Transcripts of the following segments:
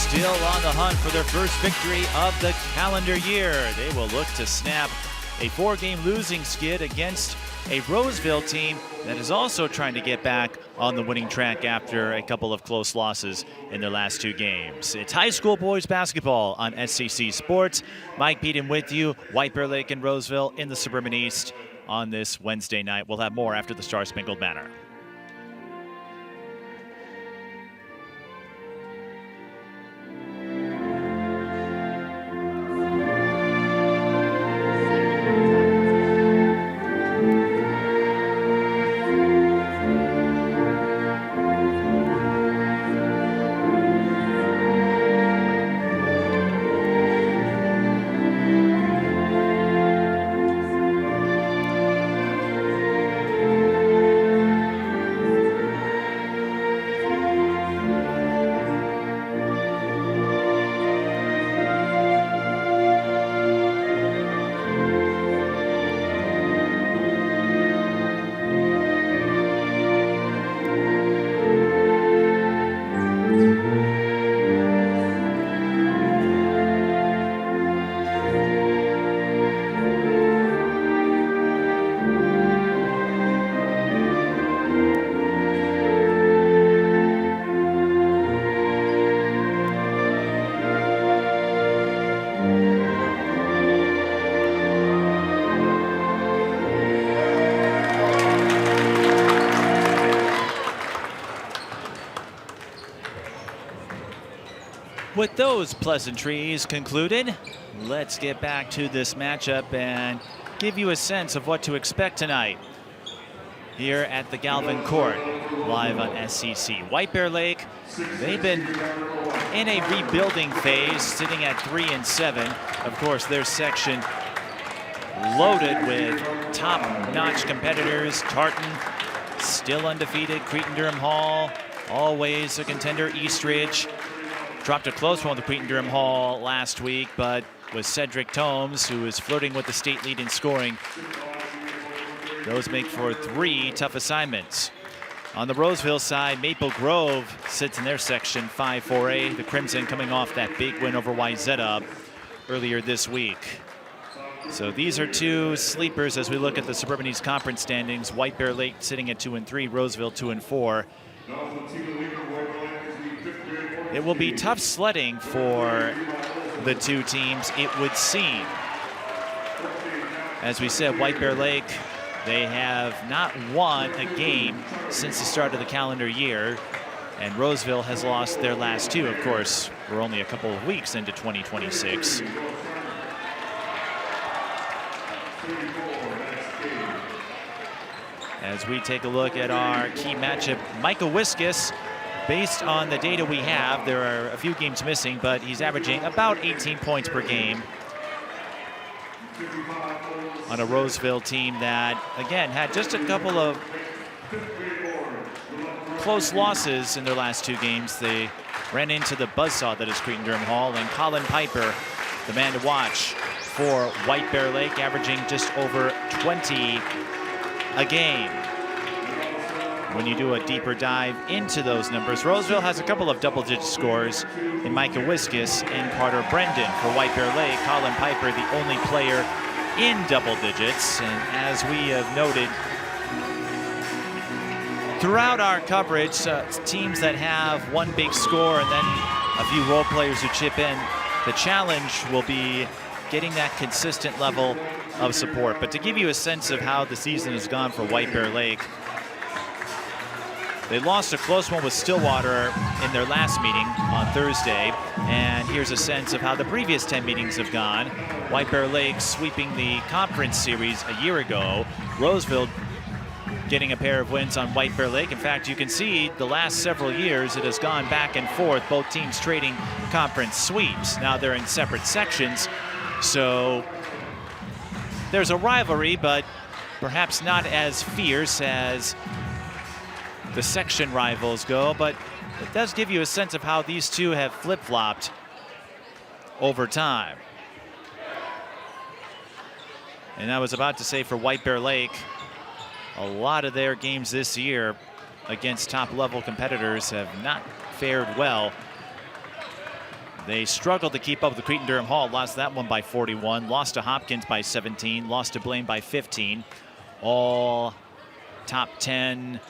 still on the hunt for their first victory of the calendar year. They will look to snap a 4-game losing skid against a Roseville team that is also trying to get back on the winning track after a couple of close losses in their last 2 games. It's high school boys basketball on SCC Sports. Mike Peden with you, White Bear Lake and Roseville in the Suburban East on this Wednesday night. We'll have more after the Star Spangled Banner. With those pleasantries concluded, let's get back to this matchup and give you a sense of what to expect tonight here at the Galvin Court, live on SCC. White Bear Lake, they've been in a rebuilding phase, sitting at 3-7. Of course, their section loaded with top-notch competitors. Tartan, still undefeated. Cretin-Durham Hall, always a contender. Eastridge dropped a close one with Cretin-Durham Hall last week, but with Cedric Tomes, who is flirting with the state lead in scoring. Those make for 3 tough assignments. On the Roseville side, Maple Grove sits in their section 5-4A. The Crimson coming off that big win over Wayzata earlier this week. So these are 2 sleepers as we look at the Suburban East Conference standings. White Bear Lake sitting at 2-3, Roseville 2-4. It will be tough sledding for the 2 teams, it would seem. As we said, White Bear Lake, they have not won a game since the start of the calendar year, and Roseville has lost their last 2. Of course, we're only a couple of weeks into 2026. As we take a look at our key matchup, Micah Wiskus, based on the data we have, there are a few games missing, but he's averaging about 18 points per game on a Roseville team that, again, had just a couple of close losses in their last 2 games. They ran into the buzzsaw that is Cretin-Durham Hall, and Colin Piper, the man to watch for White Bear Lake, averaging just over 20 a game. When you do a deeper dive into those numbers, Roseville has a couple of double-digit scores in Micah Wiskus and Carter Brendan. For White Bear Lake, Colin Piper, the only player in double digits. And as we have noted throughout our coverage, teams that have one big score and then a few role players who chip in, the challenge will be getting that consistent level of support. But to give you a sense of how the season has gone for White Bear Lake, they lost a close one with Stillwater in their last meeting on Thursday. And here's a sense of how the previous 10 meetings have gone. White Bear Lake sweeping the conference series a year ago. Roseville getting a pair of wins on White Bear Lake. In fact, you can see the last several years it has gone back and forth, both teams trading conference sweeps. Now they're in separate sections, so there's a rivalry, but perhaps not as fierce as the section rivals go, but it does give you a sense of how these 2 have flip-flopped over time. And I was about to say, for White Bear Lake, a lot of their games this year against top-level competitors have not fared well. They struggled to keep up with the Cretin-Durham Hall. Lost that one by 41. Lost to Hopkins by 17. Lost to Blaine by 15. All top 10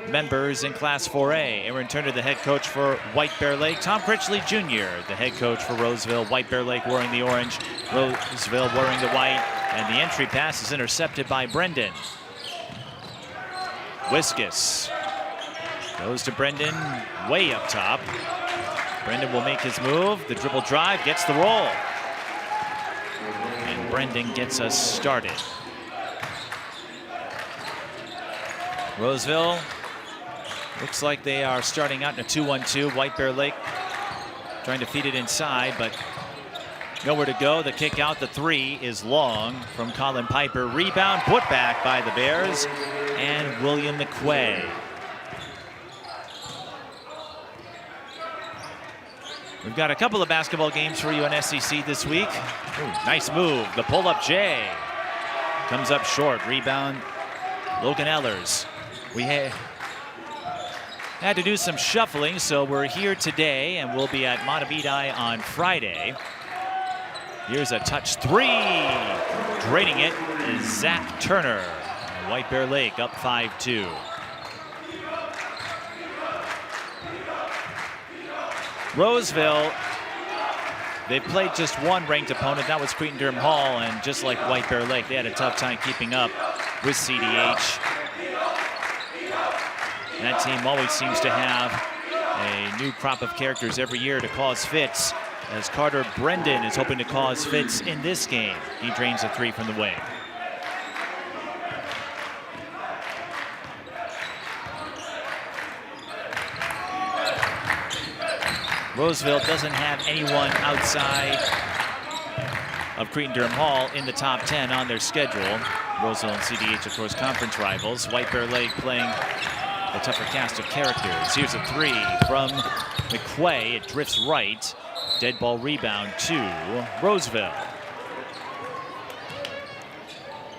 members in Class 4A. Aaron Turner, the head coach for White Bear Lake. Tom Critchley Jr., the head coach for Roseville. White Bear Lake wearing the orange, Roseville wearing the white. And the entry pass is intercepted by Brendan. Wiskus goes to Brendan, way up top. Brendan will make his move. The dribble drive gets the roll. And Brendan gets us started. Roseville looks like they are starting out in a 2-1-2. White Bear Lake trying to feed it inside, but nowhere to go. The kick out, the three is long from Colin Piper. Rebound put back by the Bears and William McQuay. We've got a couple of basketball games for you on SEC this week. Ooh, nice move. The pull-up J comes up short. Rebound, Logan Ellers. We had to do some shuffling, so we're here today, and we'll be at Montevideo on Friday. Here's a touch three. Draining it is Zach Turner. White Bear Lake up 5-2. Roseville, they played just one ranked opponent. That was Cretin-Durham Hall, and just like White Bear Lake, they had a tough time keeping up with CDH. That team always seems to have a new crop of characters every year to cause fits, as Carter Brendan is hoping to cause fits in this game. He drains a three from the wing. Roseville doesn't have anyone outside of Cretin-Durham Hall in the top 10 on their schedule. Roseville and CDH, of course, conference rivals. White Bear Lake playing a tougher cast of characters. Here's a three from McQuay. It drifts right. Dead ball rebound to Roseville.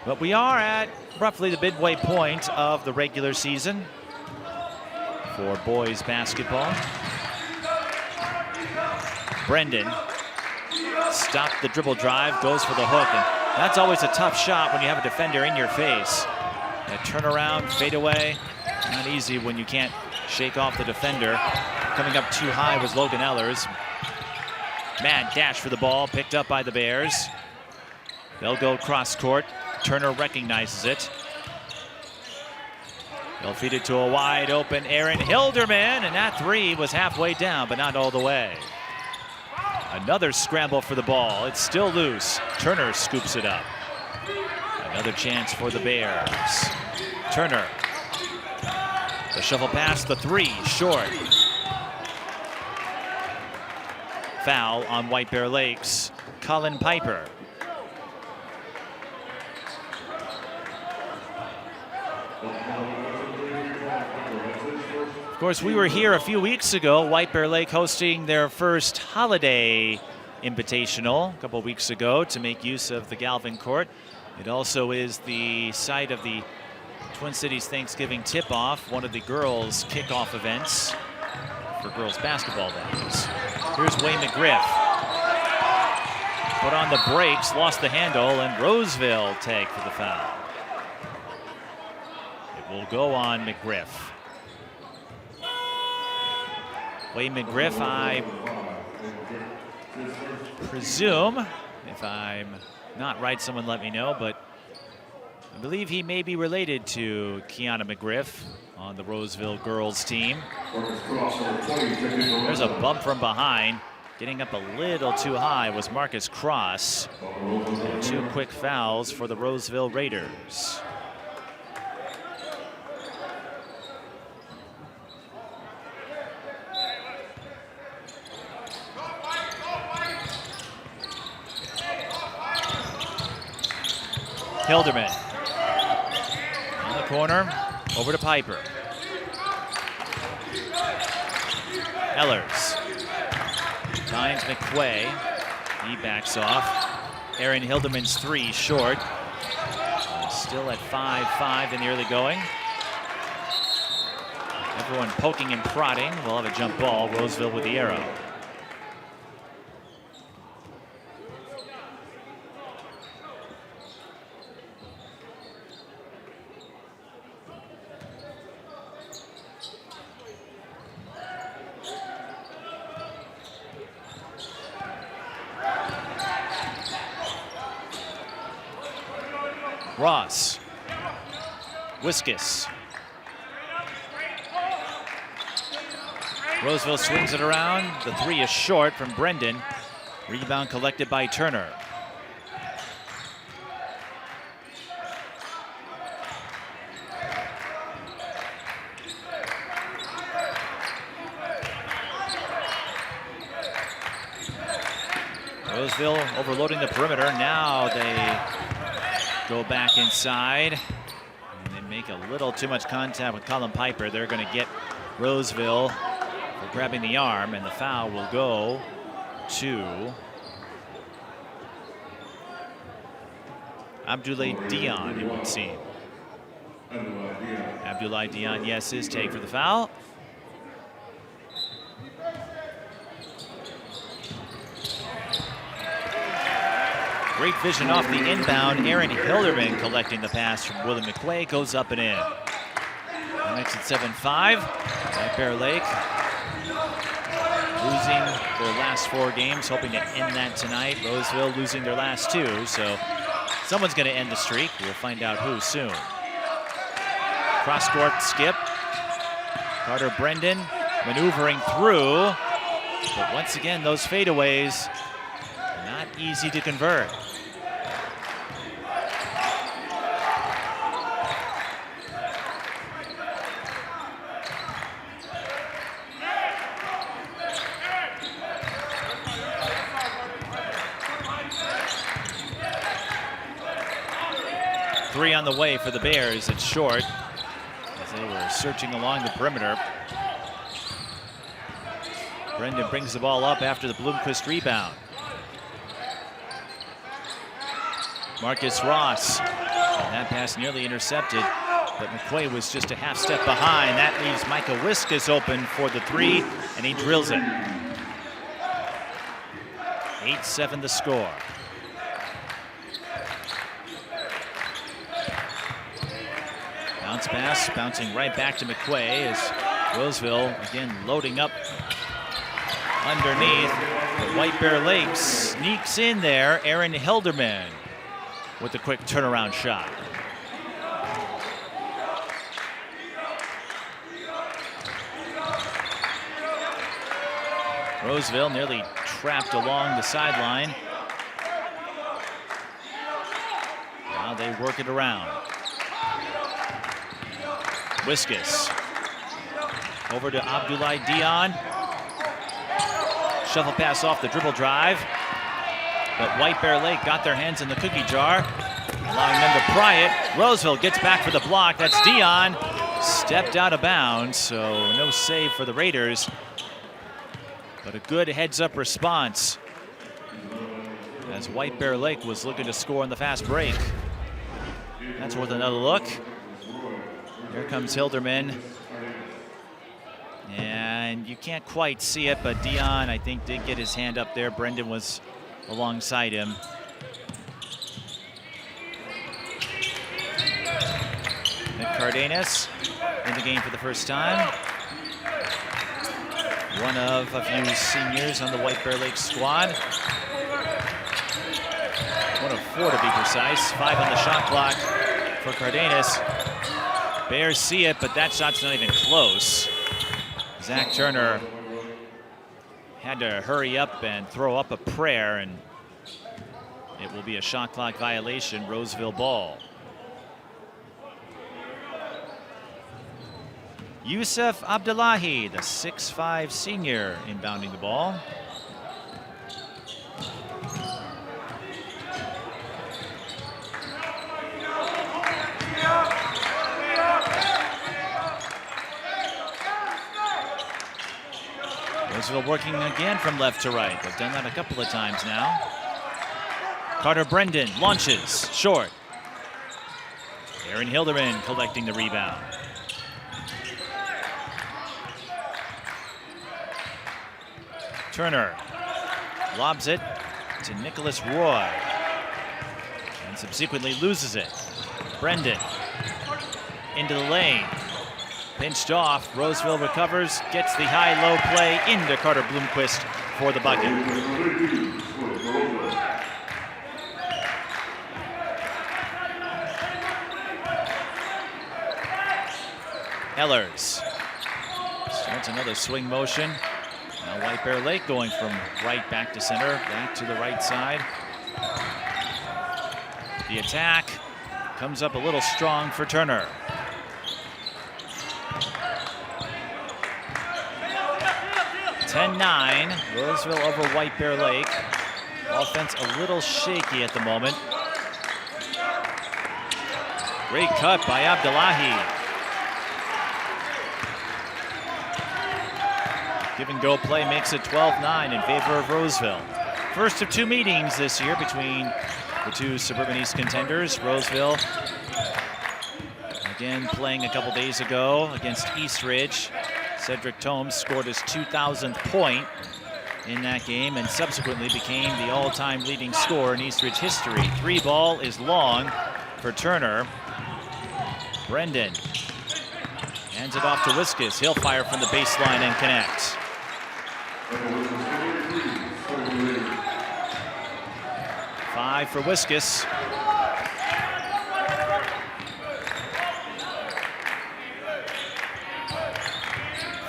But we are at roughly the midway point of the regular season for boys basketball. Brendan stopped the dribble drive, goes for the hook, and that's always a tough shot when you have a defender in your face. A turnaround, fade away, not easy when you can't shake off the defender. Coming up too high was Logan Ellers. Mad dash for the ball, picked up by the Bears. They'll go cross court. Turner recognizes it. They'll feed it to a wide open Aaron Hilderman, and that three was halfway down, but not all the way. Another scramble for the ball. It's still loose. Turner scoops it up. Another chance for the Bears. Turner. The shuffle pass, the three, short. Foul on White Bear Lake's Colin Piper. Of course, we were here a few weeks ago, White Bear Lake hosting their first holiday invitational a couple weeks ago to make use of the Galvin Court. It also is the site of the Twin Cities Thanksgiving tip-off, one of the girls' kickoff events for girls basketball, that is. Here's Wayne McGriff. Put on the brakes, lost the handle, and Roseville tag for the foul. It will go on McGriff. Wayne McGriff, I presume, if I'm not right, someone let me know, but I believe he may be related to Kiana McGriff on the Roseville girls team. There's a bump from behind. Getting up a little too high was Marcus Cross. And two quick fouls for the Roseville Raiders. Hilderman in the corner, over to Piper. Ellers finds McQuay. He backs off. Aaron Hilderman's three short. Still at 5-5 in the early going. Everyone poking and prodding. We'll have a jump ball. Roseville with the arrow. Ross. Wiskus. Roseville swings it around. The three is short from Brendan. Rebound collected by Turner. Roseville overloading the perimeter. Now they go back inside. And they make a little too much contact with Colin Piper. They're going to get Roseville for grabbing the arm, and the foul will go to Abdoulaye Dion, it would seem. Abdoulaye Dion, yes, his take for the foul. Great vision off the inbound. Aaron Hilderman collecting the pass from Willie McQuay, goes up and in. Next at 7-5, White Bear Lake losing their last 4 games, hoping to end that tonight. Roseville losing their last 2, so someone's going to end the streak. We'll find out who soon. Cross-court skip. Carter Brendan maneuvering through, but once again, those fadeaways, not easy to convert. Three on the way for the Bears. It's short as they were searching along the perimeter. Brendan brings the ball up after the Bloomquist rebound. Marcus Ross. And that pass nearly intercepted, but McQuay was just a half step behind. That leaves Micah Wiskus open for the 3, and he drills it. 8-7 the score. Bounce pass, bouncing right back to McQuay as Roseville again loading up underneath. But White Bear Lake sneaks in there. Aaron Hilderman with a quick turnaround shot. Roseville nearly trapped along the sideline. Now they work it around. Wiskus over to Abdoulaye Dion. Shuffle pass off the dribble drive. But White Bear Lake got their hands in the cookie jar, allowing them to pry it. Roseville gets back for the block. That's Dion. Stepped out of bounds, so no save for the Raiders. But a good heads-up response as White Bear Lake was looking to score on the fast break. That's worth another look. Here comes Hilderman. And you can't quite see it, but Dion, I think, did get his hand up there. Brendan was alongside him. Nick Cardenas in the game for the first time. One of a few seniors on the White Bear Lake squad. One of 4 to be precise. 5 on the shot clock for Cardenas. Bears see it, but that shot's not even close. Zach Turner had to hurry up and throw up a prayer, and it will be a shot clock violation. Roseville ball. Yusuf Abdullahi, the 6'5" senior, inbounding the ball. Roseville working again from left to right. They've done that a couple of times now. Carter Brendan launches short. Aaron Hilderman collecting the rebound. Turner lobs it to Nicholas Roy and subsequently loses it. Brendan into the lane. Pinched off, Roseville recovers, gets the high-low play into Carter Bloomquist for the bucket. Ellers starts another swing motion. Now White Bear Lake going from right back to center, back to the right side. The attack comes up a little strong for Turner. (10-9), Roseville over White Bear Lake. Offense a little shaky at the moment. Great cut by Abdullahi. Give and go play makes it 12-9 in favor of Roseville. First of two meetings this year between the two Suburban East contenders. Roseville again playing a couple days ago against Eastridge. Cedric Tomes scored his 2,000th point in that game and subsequently became the all-time leading scorer in Eastridge history. 3-ball is long for Turner. Brendan hands it off to Wiskus. He'll fire from the baseline and connect. Five for Wiskus.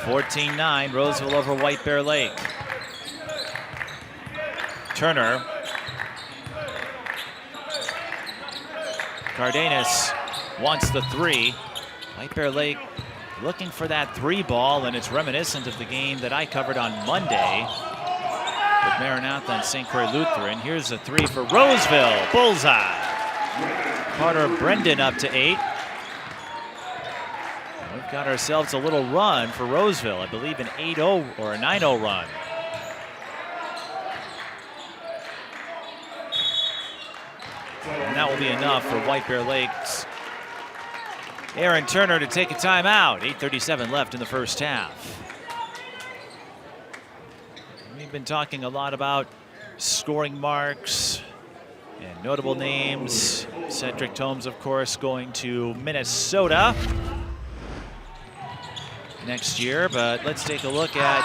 (14-9), Roseville over White Bear Lake. Turner. Cardenas wants the three. White Bear Lake looking for that 3-ball, and it's reminiscent of the game that I covered on Monday with Maranatha and St. Croix Lutheran. Here's a 3 for Roseville. Bullseye. Carter Brendan up to 8. We've got ourselves a little run for Roseville. I believe an 8-0 or a 9-0 run. And that will be enough for White Bear Lake's Aaron Turner to take a timeout. 8:37 left in the first half. We've been talking a lot about scoring marks and notable names. Cedric Tomes, of course, going to Minnesota next year, but let's take a look at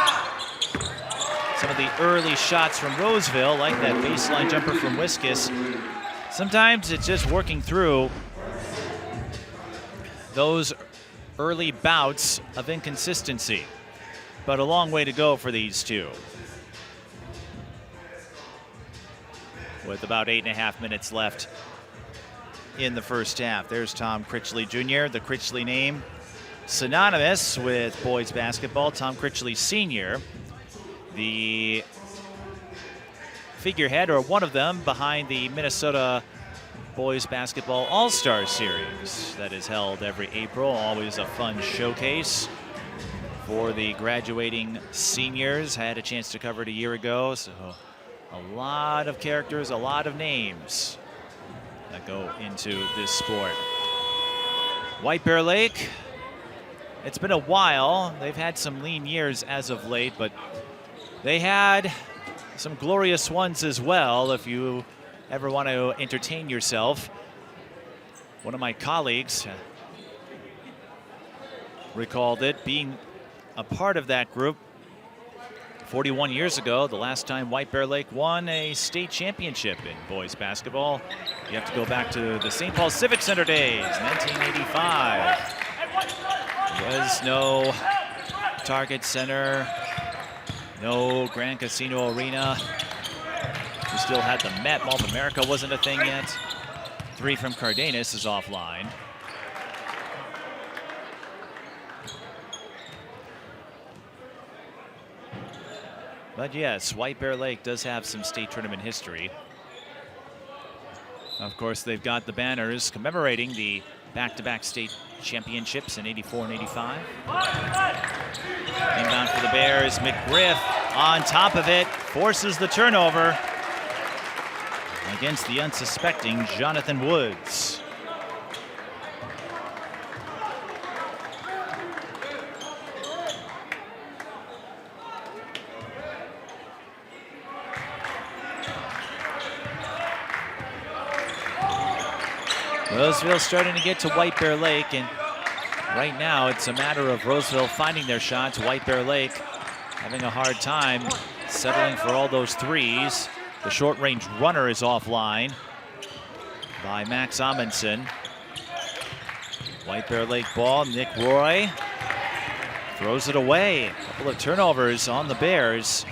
some of the early shots from Roseville, like that baseline jumper from Wiskus. Sometimes it's just working through those early bouts of inconsistency, but a long way to go for these two. With about 8.5 minutes left in the first half. There's Tom Critchley Jr., the Critchley name synonymous with boys basketball. Tom Critchley Sr., the figurehead, or one of them, behind the Minnesota Boys Basketball All-Star Series that is held every April. Always a fun showcase for the graduating seniors. Had a chance to cover it a year ago, so a lot of characters, a lot of names that go into this sport. White Bear Lake, it's been a while. They've had some lean years as of late, but they had some glorious ones as well. If you ever want to entertain yourself, one of my colleagues recalled it, being a part of that group 41 years ago, the last time White Bear Lake won a state championship in boys basketball. You have to go back to the St. Paul Civic Center days, 1985. There was no Target Center, no Grand Casino Arena. We still had the Met. Mall of America wasn't a thing yet. 3 from Cardenas is offline. But yes, White Bear Lake does have some state tournament history. Of course, they've got the banners commemorating the back-to-back state championships in '84 and '85. Inbound for the Bears. McGriff on top of it, forces the turnover against the unsuspecting Jonathan Woods. Roseville starting to get to White Bear Lake, and right now it's a matter of Roseville finding their shots. White Bear Lake having a hard time settling for all those threes. The short-range runner is offline by Max Amundsen. White Bear Lake ball, Nick Roy Throws it away. A couple of turnovers on the Bears.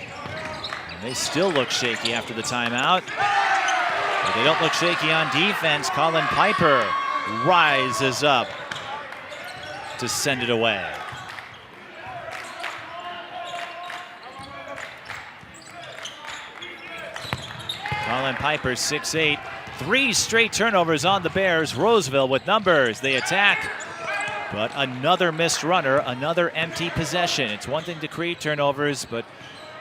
And they still look shaky after the timeout. But they don't look shaky on defense. Colin Piper rises up to send it away. Colin Piper, 6'8". 3 straight turnovers on the Bears. Roseville with numbers. They attack. But another missed runner, another empty possession. It's one thing to create turnovers, but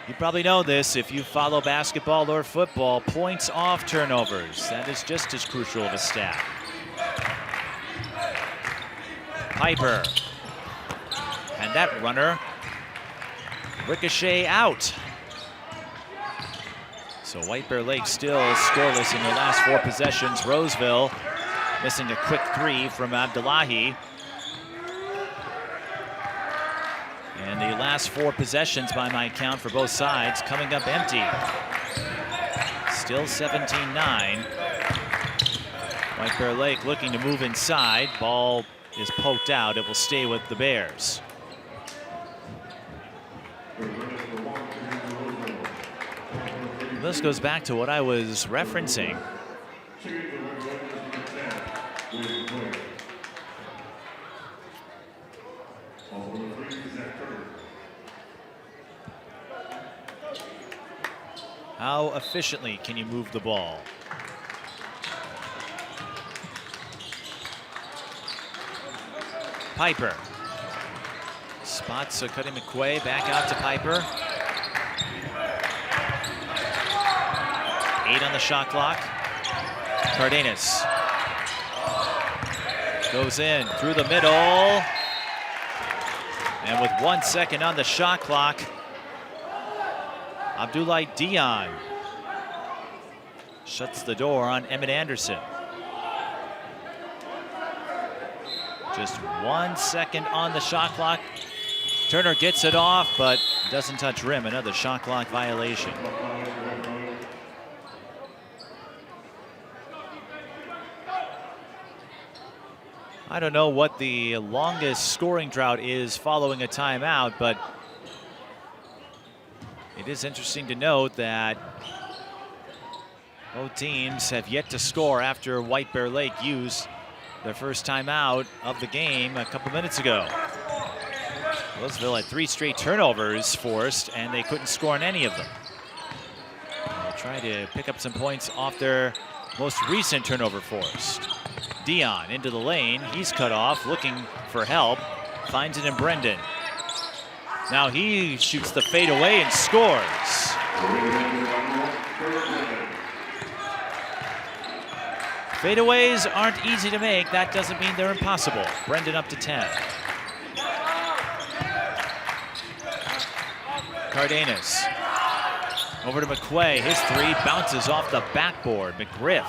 you probably know this if you follow basketball or football. Points off turnovers. That is just as crucial of a stat. Piper. And that runner ricochet out. So White Bear Lake still scoreless in their last 4 possessions. Roseville missing a quick 3 from Abdullahi. And the last 4 possessions by my count for both sides coming up empty. Still 17-9. White Bear Lake looking to move inside. Ball is poked out. It will stay with the Bears. This goes back to what I was referencing. How efficiently can you move the ball? Piper spots Cuddy McQuay, back out to Piper. 8 on the shot clock. Cardenas goes in through the middle. And with 1 second on the shot clock, Abdoulaye Dion shuts the door on Emmett Anderson. Just 1 second on the shot clock. Turner gets it off, but doesn't touch rim. Another shot clock violation. I don't know what the longest scoring drought is following a timeout, but it is interesting to note that both teams have yet to score after White Bear Lake used their first timeout of the game a couple minutes ago. Roseville had 3 straight turnovers forced, and they couldn't score on any of them. They'll try to pick up some points off their most recent turnover forced. Dion into the lane. He's cut off, looking for help. Finds it in Brendan. Now he shoots the fadeaway and scores. Fadeaways aren't easy to make. That doesn't mean they're impossible. Brendan up to 10. Cardenas over to McQuay. His 3 bounces off the backboard. McGriff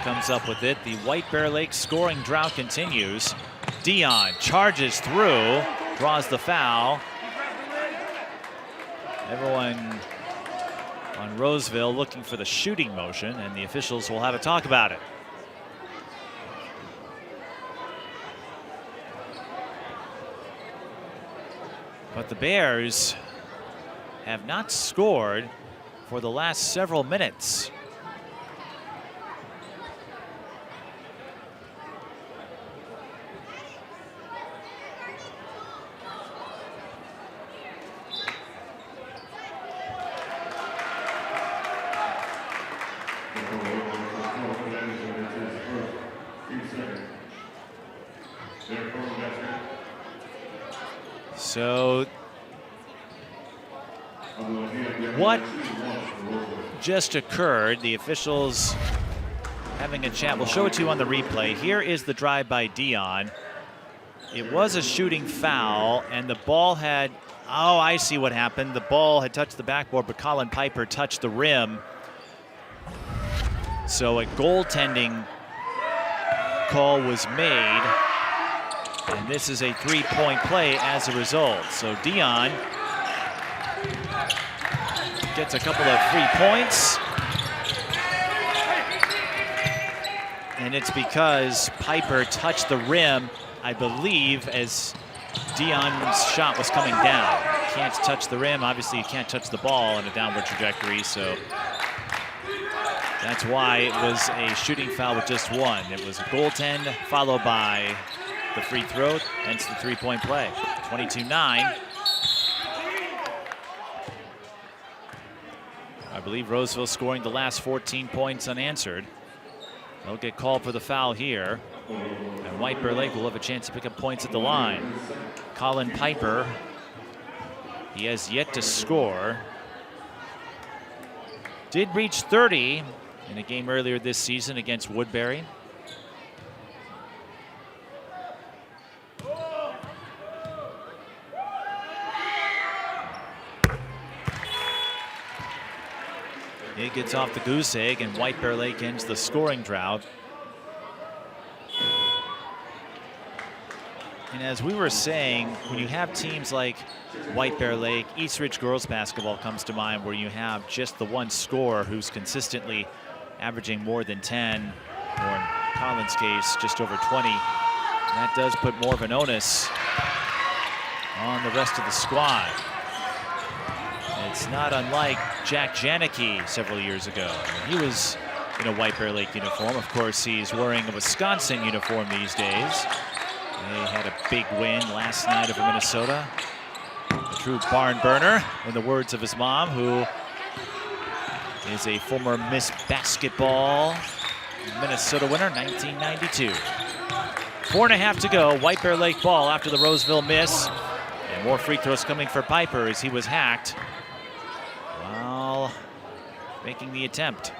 comes up with it. The White Bear Lake scoring drought continues. Dion charges through, draws the foul. Everyone on Roseville looking for the shooting motion, and the officials will have a talk about it. But the Bears have not scored for the last several minutes. So what just occurred, the officials having a chat. We'll show it to you on the replay. Here is the drive by Dion. It was a shooting foul, and the ball had, oh, I see what happened. The ball had touched the backboard, but Colin Piper touched the rim. So a goaltending call was made, and this is a 3-point play as a result. So Dion gets a couple of free points, and it's because Piper touched the rim, I believe, as Dion's shot was coming down. Can't touch the rim. Obviously, you can't touch the ball in a downward trajectory, so that's why it was a shooting foul with just one. It was a goaltend followed by the free throw, hence the three-point play. 22-9. I believe Roseville scoring the last 14 points unanswered. They'll get called for the foul here. And White Bear Lake will have a chance to pick up points at the line. Colin Piper, he has yet to score. Did reach 30 in a game earlier this season against Woodbury. He gets off the goose egg, and White Bear Lake ends the scoring drought. And as we were saying, when you have teams like White Bear Lake, East Ridge girls basketball comes to mind, where you have just the one scorer who's consistently averaging more than 10, or in Colin's case, just over 20. That does put more of an onus on the rest of the squad. It's not unlike Jack Janicki several years ago. He was in a White Bear Lake uniform. Of course, he's wearing a Wisconsin uniform these days. They had a big win last night over Minnesota. A true barn burner, in the words of his mom, who is a former Miss Basketball Minnesota winner, 1992. 4.5 to go. White Bear Lake ball after the Roseville miss. And more free throws coming for Piper as he was hacked while making the attempt.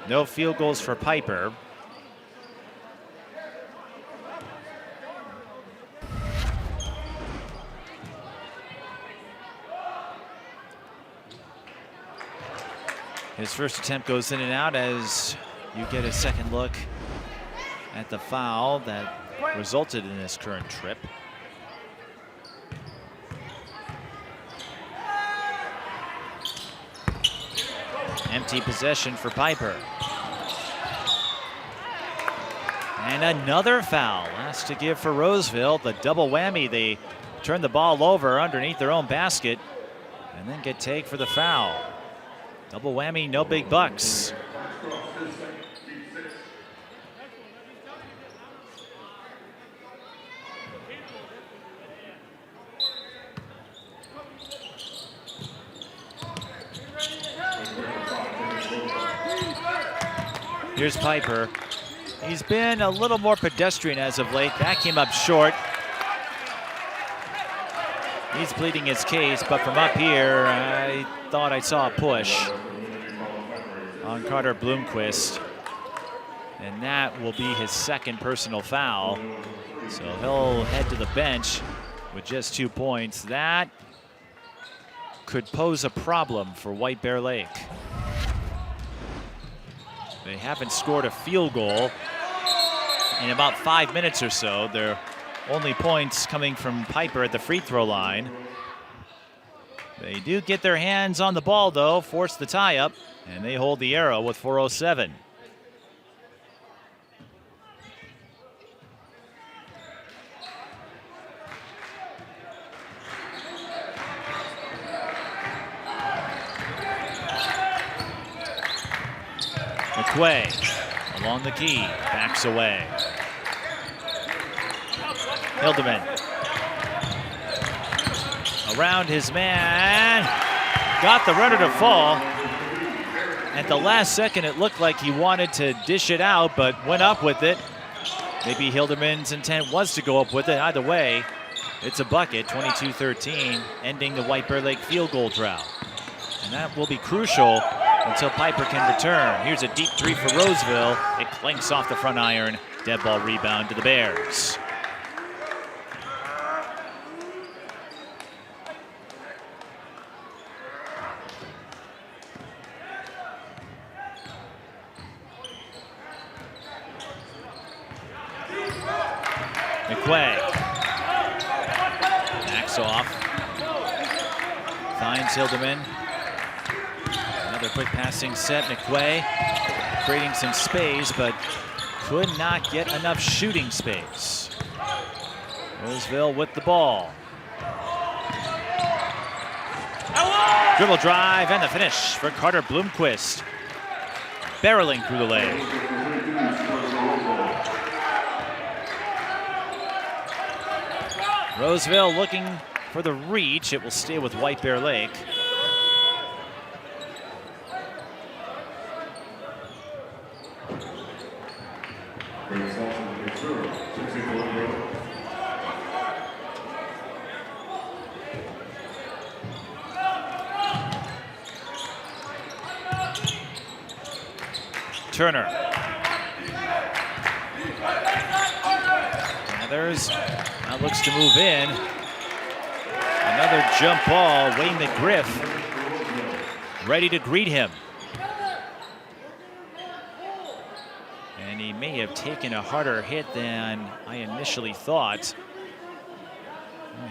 No field goals for Piper. His first attempt goes in and out as you get a second look at the foul that resulted in this current trip. Empty possession for Piper. And another foul. Last to give for Roseville. The double whammy. They turn the ball over underneath their own basket and then get tagged for the foul. Double whammy, no big bucks. Here's Piper. He's been a little more pedestrian as of late. That came up short. He's pleading his case, but from up here, I thought I saw a push on Carter Bloomquist. And that will be his second personal foul. So he'll head to the bench with just 2 points. That could pose a problem for White Bear Lake. They haven't scored a field goal in about 5 minutes or so. Their only points coming from Piper at the free throw line. They do get their hands on the ball, though, force the tie-up, and they hold the arrow with 4:07. McQuay along the key, backs away. Hildeman around his man, got the runner to fall. At the last second, it looked like he wanted to dish it out, but went up with it. Maybe Hildeman's intent was to go up with it. Either way, it's a bucket, 22-13, ending the White Bear Lake field goal drought. And that will be crucial until Piper can return. Here's a deep three for Roseville. It clanks off the front iron. Dead ball rebound to the Bears. McQuay backs off, finds Hildeman. Another quick passing set. McQuay creating some space, but could not get enough shooting space. Roseville with the ball. Dribble drive and the finish for Carter Bloomquist. Barreling through the leg. Roseville looking for the reach. It will stay with White Bear Lake. Turner. Gathers. Now looks to move in. Another jump ball. Wayne McGriff ready to greet him. And he may have taken a harder hit than I initially thought.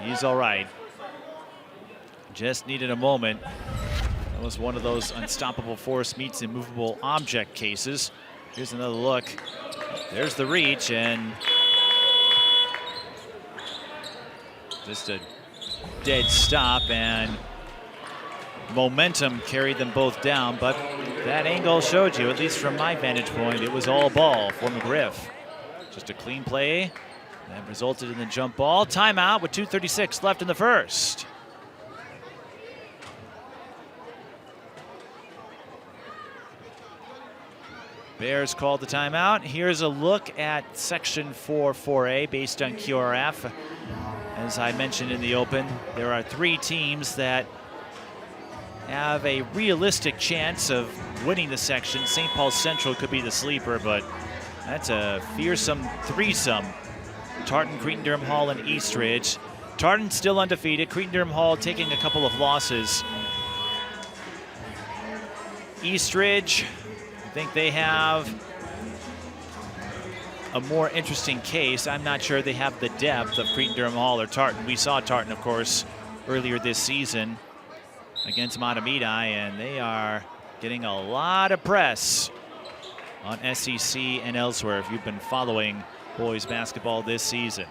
He's all right. Just needed a moment. That was one of those unstoppable force meets immovable object cases. Here's another look. There's the reach, and just a dead stop, and momentum carried them both down, but that angle showed you, at least from my vantage point, it was all ball for McGriff. Just a clean play that resulted in the jump ball. Timeout with 2:36 left in the first. Bears called the timeout. Here's a look at Section 4-4A based on QRF. As I mentioned in the open, there are 3 teams that have a realistic chance of winning the section. St. Paul Central could be the sleeper, but that's a fearsome threesome. Tartan, Cretin-Derham Hall, and Eastridge. Tartan still undefeated. Cretin-Derham Hall taking a couple of losses. Eastridge, I think they have a more interesting case. I'm not sure they have the depth of Cretin-Derham Hall or Tartan. We saw Tartan, of course, earlier this season against Matamidi, and they are getting a lot of press on SEC and elsewhere if you've been following boys basketball this season.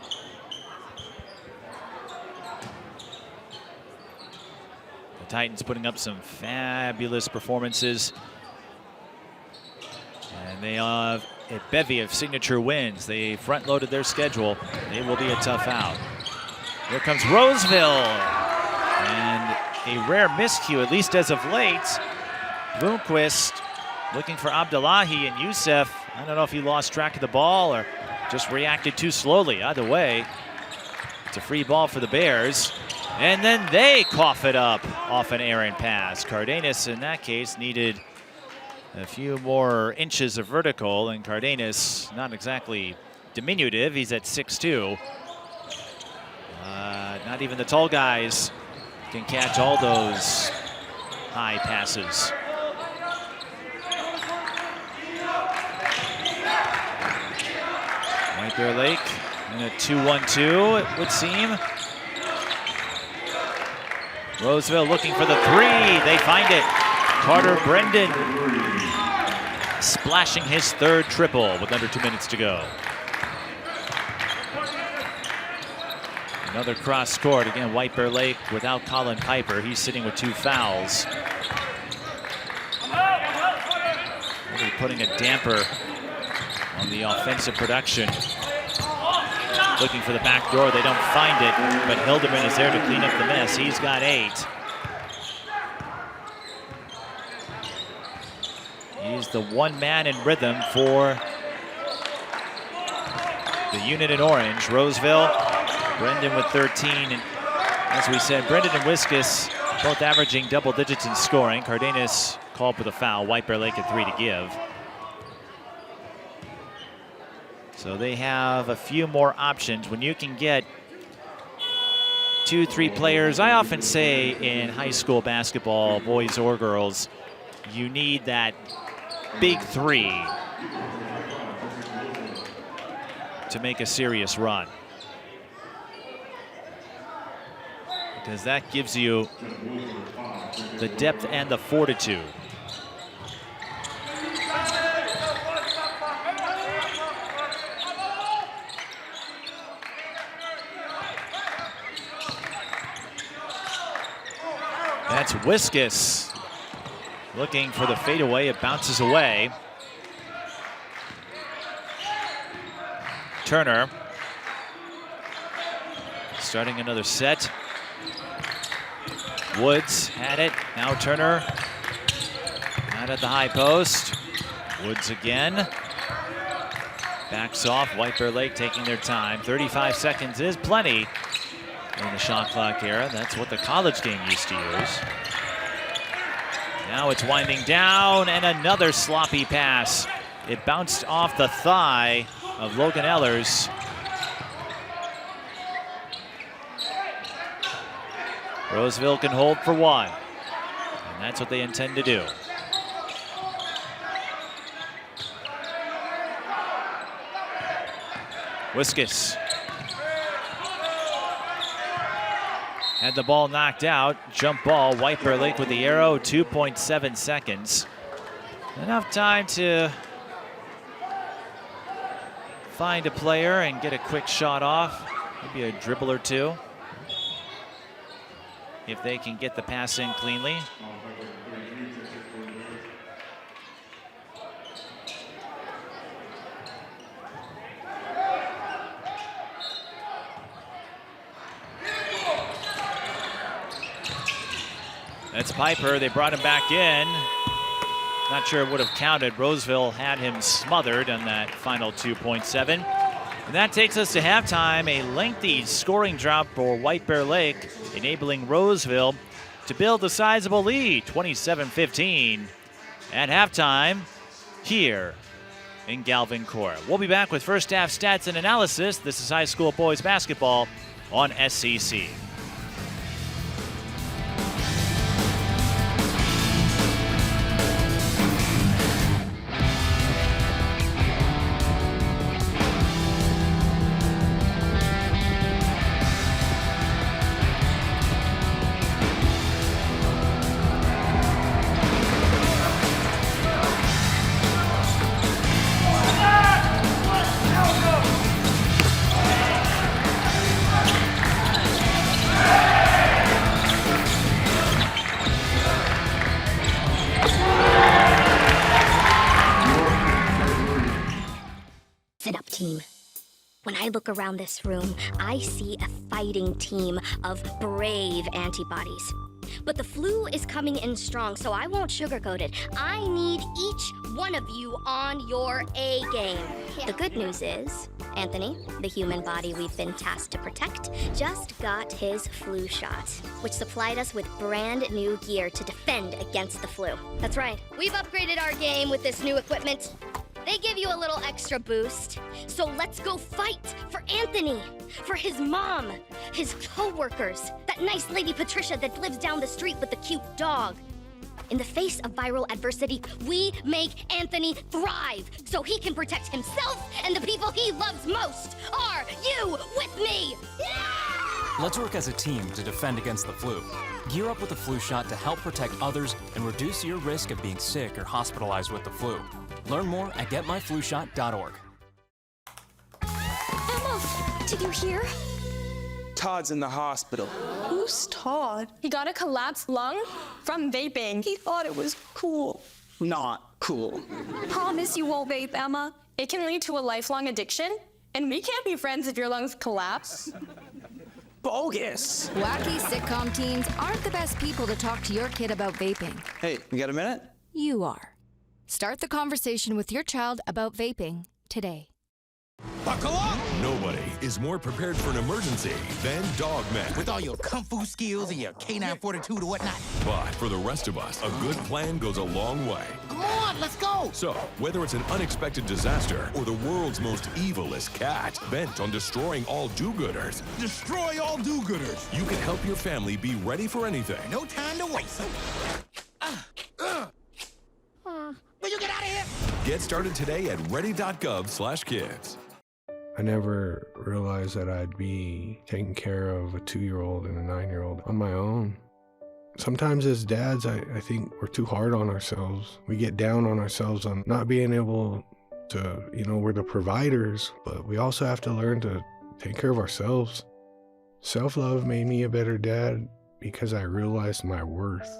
The Titans putting up some fabulous performances, and they have a bevy of signature wins. They front-loaded their schedule. They will be a tough out. Here comes Roseville, and a rare miscue, at least as of late. Bloomquist looking for Abdullahi, and Youssef, I don't know if he lost track of the ball or just reacted too slowly. Either way, it's a free ball for the Bears. And then they cough it up off an errant pass. Cardenas, in that case, needed a few more inches of vertical, and Cardenas, not exactly diminutive. He's at 6'2". Not even the tall guys can catch all those high passes. White Bear Lake in a 2-1-2, it would seem. Roseville looking for the three. They find it. Carter Brendan splashing his third triple with under 2 minutes to go. Another cross court. Again, White Bear Lake without Colin Piper. He's sitting with 2 fouls. Really putting a damper on the offensive production. Looking for the back door. They don't find it, but Hildebrand is there to clean up the mess. He's got 8. He's the one man in rhythm for the unit in orange. Roseville, Brendan with 13. And as we said, Brendan and Wiskus both averaging double digits in scoring. Cardenas called for the foul. White Bear Lake at 3 to give. So they have a few more options. When you can get 2, 3 players, I often say in high school basketball, boys or girls, you need that big 3 to make a serious run. Because that gives you the depth and the fortitude That's Wiskus looking for the fadeaway. It bounces away. Turner starting another set. Woods had it. Now Turner out at the high post. Woods again. Backs off. White Bear Lake taking their time. 35 seconds is plenty in the shot clock era. That's what the college game used to use. Now it's winding down, and another sloppy pass. It bounced off the thigh of Logan Ehlers. Roseville can hold for one, and that's what they intend to do. Wiskus had the ball knocked out. Jump ball, White Bear Lake with the arrow, 2.7 seconds. Enough time to find a player and get a quick shot off. Maybe a dribble or two, if they can get the pass in cleanly. That's Piper. They brought him back in. Not sure it would have counted. Roseville had him smothered on that final 2.7. And that takes us to halftime. A lengthy scoring drought for White Bear Lake, enabling Roseville to build a sizable lead, 27-15 at halftime here in Galvin Court. We'll be back with first half stats and analysis. This is high school boys basketball on SCC. Look around this room, I see a fighting team of brave antibodies. But the flu is coming in strong, so I won't sugarcoat it. I need each one of you on your A game. The good news is, Anthony, the human body we've been tasked to protect, just got his flu shot, which supplied us with brand new gear to defend against the flu. That's right, we've upgraded our game with this new equipment. They give you a little extra boost. So let's go fight for Anthony, for his mom, his co-workers, that nice lady Patricia that lives down the street with the cute dog. In the face of viral adversity, we make Anthony thrive so he can protect himself and the people he loves most. Are you with me? Yeah! Let's work as a team to defend against the flu. Gear up with a flu shot to help protect others and reduce your risk of being sick or hospitalized with the flu. Learn more at getmyflushot.org. Emma, did you hear? Todd's in the hospital. Who's Todd? He got a collapsed lung from vaping. He thought it was cool. Not cool. Promise you won't vape, Emma. It can lead to a lifelong addiction, and we can't be friends if your lungs collapse. Bogus. Wacky sitcom teens aren't the best people to talk to your kid about vaping. Hey, you got a minute? You are. Start the conversation with your child about vaping today. Buckle up! Nobody is more prepared for an emergency than Dogman. With all your kung fu skills and your K9 42 or whatnot. But for the rest of us, a good plan goes a long way. Come on, let's go! So, whether it's an unexpected disaster or the world's most evilest cat bent on destroying all do-gooders, Destroy all do-gooders! you can help your family be ready for anything. No time to waste. Will you get out of here? Get started today at ready.gov/kids. I never realized that I'd be taking care of a 2-year-old and a 9-year-old on my own. Sometimes as dads, I think we're too hard on ourselves. We get down on ourselves on not being able to, we're the providers, but we also have to learn to take care of ourselves. Self-love made me a better dad, because I realized my worth.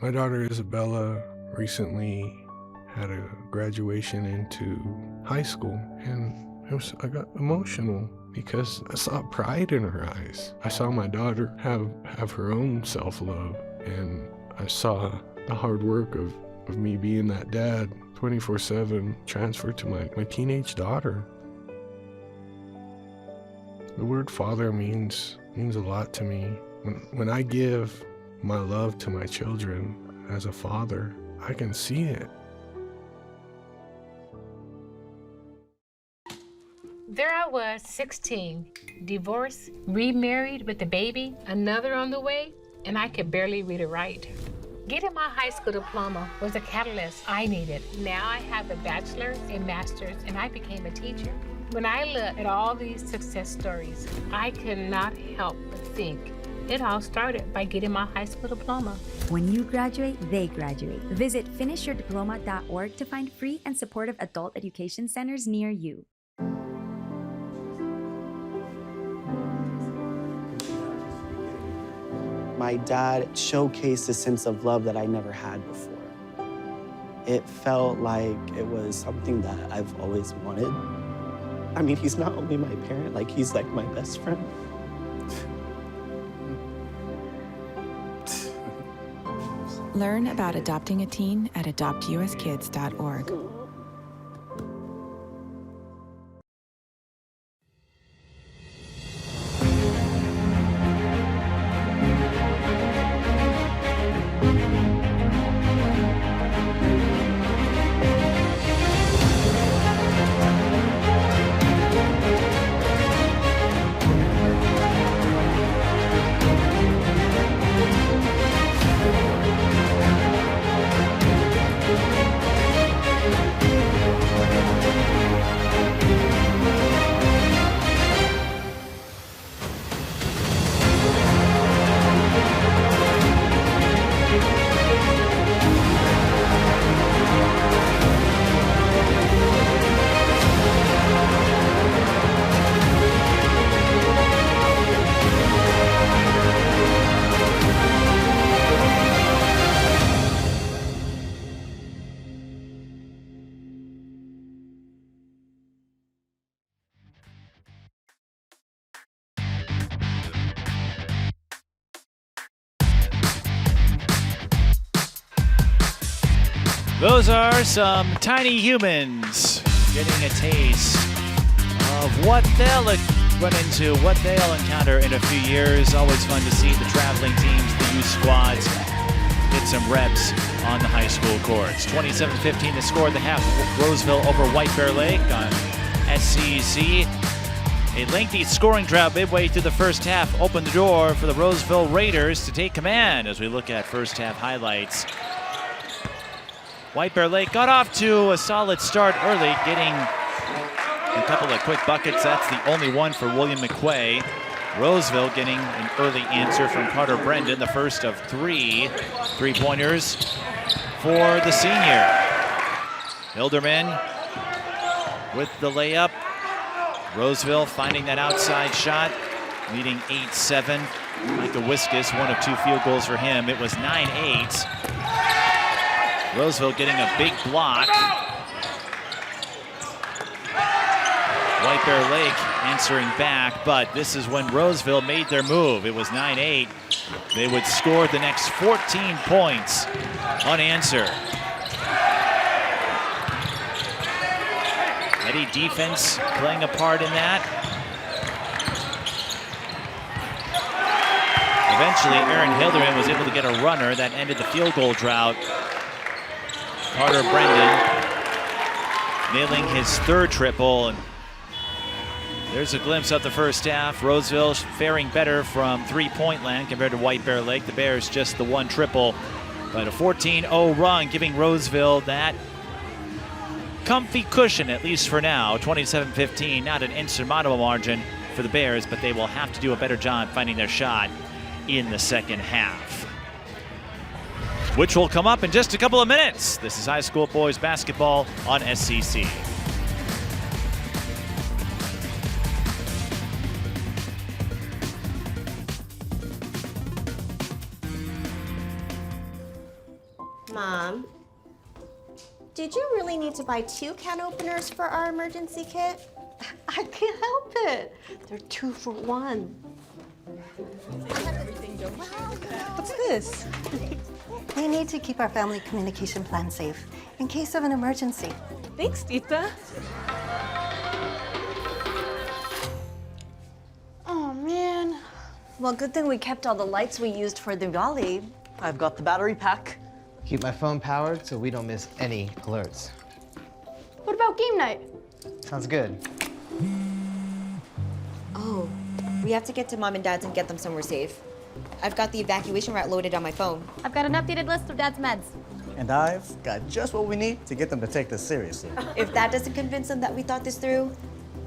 My daughter Isabella recently had a graduation into high school, and I got emotional because I saw pride in her eyes. I saw my daughter have her own self-love, and I saw the hard work of me being that dad 24/7 transferred to my teenage daughter. The word father means a lot to me. When I give my love to my children as a father, I can see it. There I was, 16, divorced, remarried with a baby, another on the way, and I could barely read or write. Getting my high school diploma was a catalyst I needed. Now I have a bachelor's and master's, and I became a teacher. When I look at all these success stories, I could not help but think it all started by getting my high school diploma. When you graduate, they graduate. Visit finishyourdiploma.org to find free and supportive adult education centers near you. My dad showcased a sense of love that I never had before. It felt like it was something that I've always wanted. I mean, he's not only my parent, like he's like my best friend. Learn about adopting a teen at adoptuskids.org. Those are some tiny humans getting a taste of what they'll run into, what they'll encounter in a few years. Always fun to see the traveling teams, the youth squads, get some reps on the high school courts. 27-15 to score the half. Roseville over White Bear Lake on SCC. A lengthy scoring drought midway through the first half opened the door for the Roseville Raiders to take command as we look at first half highlights. White Bear Lake got off to a solid start early, getting a couple of quick buckets. That's the only one for William McQuay. Roseville getting an early answer from Carter Brendan, the first of three three-pointers for the senior. Hilderman with the layup. Roseville finding that outside shot, leading 8-7. Micah Wiskus, one of two field goals for him. It was 9-8. Roseville getting a big block. White Bear Lake answering back, but this is when Roseville made their move. It was 9-8. They would score the next 14 points unanswered. Heady defense playing a part in that. Eventually, Aaron Hilderman was able to get a runner that ended the field goal drought. Carter Brendan nailing his third triple. And there's a glimpse of the first half. Roseville faring better from three-point land compared to White Bear Lake. The Bears just the one triple, but a 14-0 run giving Roseville that comfy cushion, at least for now. 27-15, not an insurmountable margin for the Bears, but they will have to do a better job finding their shot in the second half, which will come up in just a couple of minutes. This is high school boys basketball on SCC. Mom, did you really need to buy 2 can openers for our emergency kit? I can't help it. They're 2 for 1. What's this? We need to keep our family communication plan safe in case of an emergency. Thanks, Tita. Oh, man. Well, good thing we kept all the lights we used for Diwali. I've got the battery pack. Keep my phone powered so we don't miss any alerts. What about game night? Sounds good. Oh, we have to get to Mom and Dad's and get them somewhere safe. I've got the evacuation route loaded on my phone. I've got an updated list of Dad's meds. And I've got just what we need to get them to take this seriously. If that doesn't convince them that we thought this through,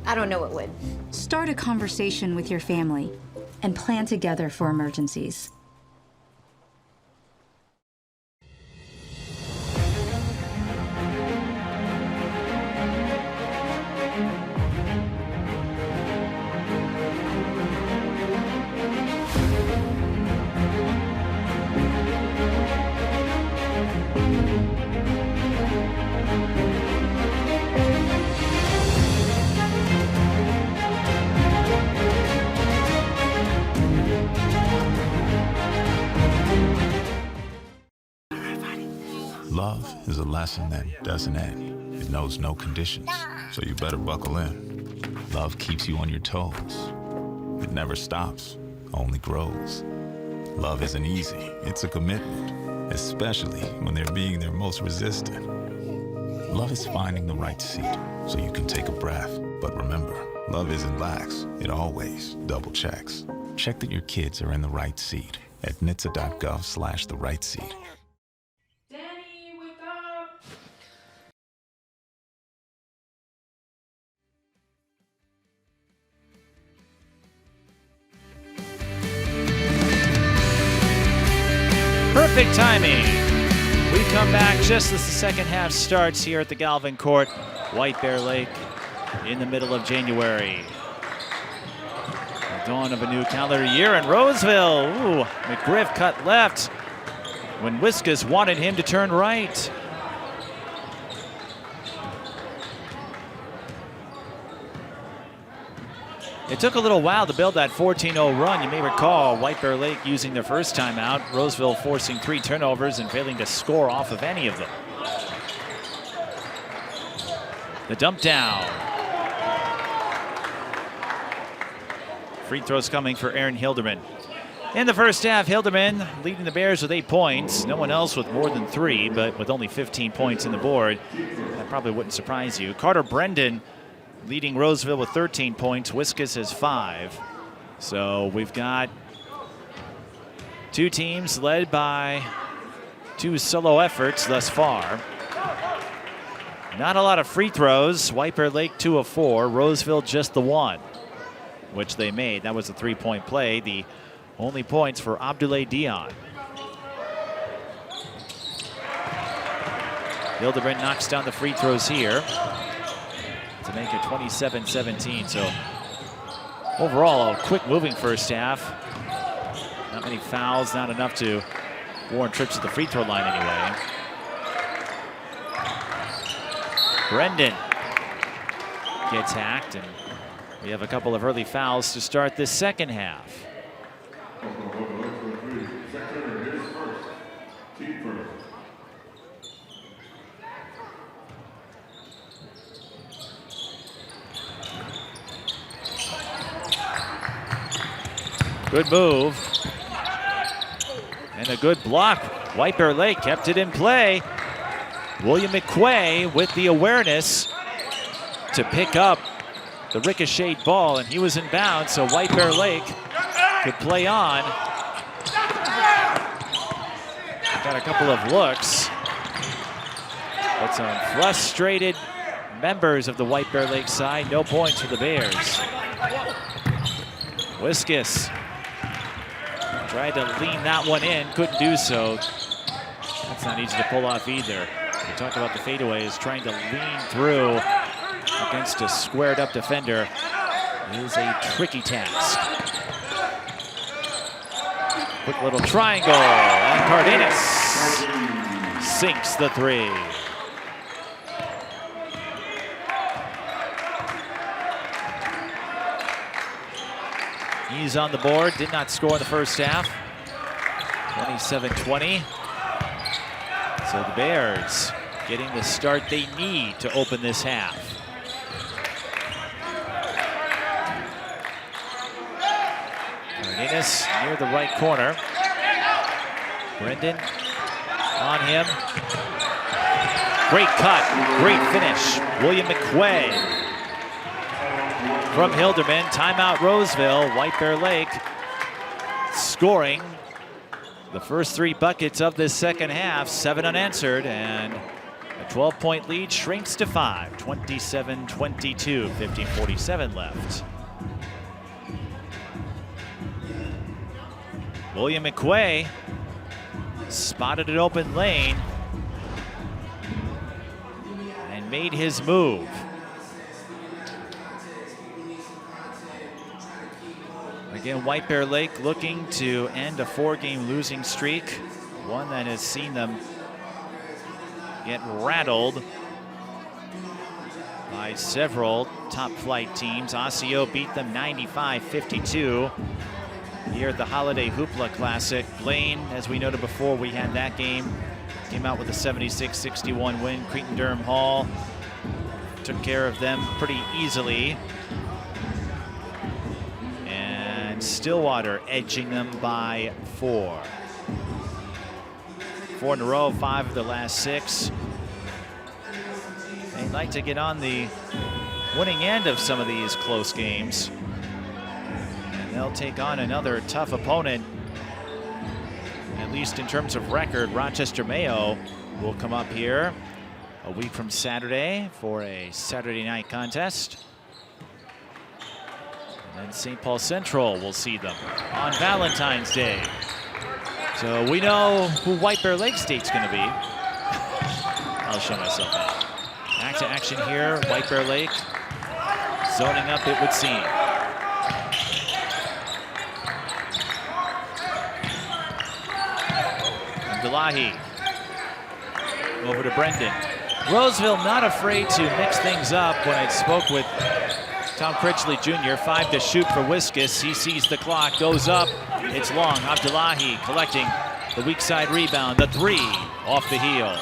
I don't know what would. Start a conversation with your family and plan together for emergencies. Love is a lesson that doesn't end. It knows no conditions, so you better buckle in. Love keeps you on your toes. It never stops, only grows. Love isn't easy, it's a commitment, especially when they're being their most resistant. Love is finding the right seat so you can take a breath. But remember, love isn't lax, it always double checks. Check that your kids are in the right seat at nhtsa.gov/the right seat. Perfect timing. We come back just as the second half starts here at the Galvin Court, White Bear Lake, in the middle of January. The dawn of a new calendar year in Roseville. Ooh, McGriff cut left when Whiskas wanted him to turn right. It took a little while to build that 14-0 run. You may recall White Bear Lake using their first timeout, Roseville forcing 3 turnovers and failing to score off of any of them. The dump down. Free throws coming for Aaron Hilderman. In the first half, Hilderman leading the Bears with 8 points. No one else with more than 3, but with only 15 points in the board. That probably wouldn't surprise you. Carter Brendan leading Roseville with 13 points. Whiskas has 5. So we've got 2 teams led by 2 solo efforts thus far. Not a lot of free throws. White Bear Lake 2 of 4. Roseville just the 1, which they made. That was a 3-point play. The only points for Abdoulaye Dion. Hildebrand knocks down the free throws here to make it 27-17. So overall, a quick moving first half. Not many fouls, not enough to warrant trips to the free throw line anyway. Brendan gets hacked, and we have a couple of early fouls to start this second half. Good move. And a good block. White Bear Lake kept it in play. William McQuay with the awareness to pick up the ricocheted ball, and he was in bounds, so White Bear Lake could play on. Got a couple of looks. But some frustrated members of the White Bear Lake side. No points for the Bears. Whiskas tried to lean that one in, couldn't do so. That's not easy to pull off either. We talked about the fadeaways, trying to lean through against a squared up defender is a tricky task. Quick little triangle, and Cardenas sinks the three. He's on the board, did not score in the first half. 27-20. So the Bears getting the start they need to open this half. Cardenas near the right corner. Brendan on him. Great cut, great finish. William McQuay from Hilderman. Timeout Roseville. White Bear Lake scoring the first 3 buckets of this second half. 7 unanswered, and a 12-point lead shrinks to 5. 27-22, 15:47 left. William McQuay spotted an open lane and made his move. Again, White Bear Lake looking to end a 4-game losing streak, one that has seen them get rattled by several top-flight teams. Osseo beat them 95-52 here at the Holiday Hoopla Classic. Blaine, as we noted before, we had that game, came out with a 76-61 win. Cretin-Durham Hall took care of them pretty easily. Stillwater edging them by 4. 4 in a row, 5 of the last 6. They'd like to get on the winning end of some of these close games. And they'll take on another tough opponent, at least in terms of record. Rochester Mayo will come up here a week from Saturday for a Saturday night contest. And St. Paul Central will see them on Valentine's Day. So we know who White Bear Lake State's going to be. I'll show myself out. Back to action here. White Bear Lake zoning up, it would seem. Abdullahi over to Brendan. Roseville not afraid to mix things up. When I spoke with Tom Critchley Jr., 5 to shoot for Wiskus. He sees the clock, goes up. It's long. Abdullahi collecting the weak side rebound. The 3 off the heel.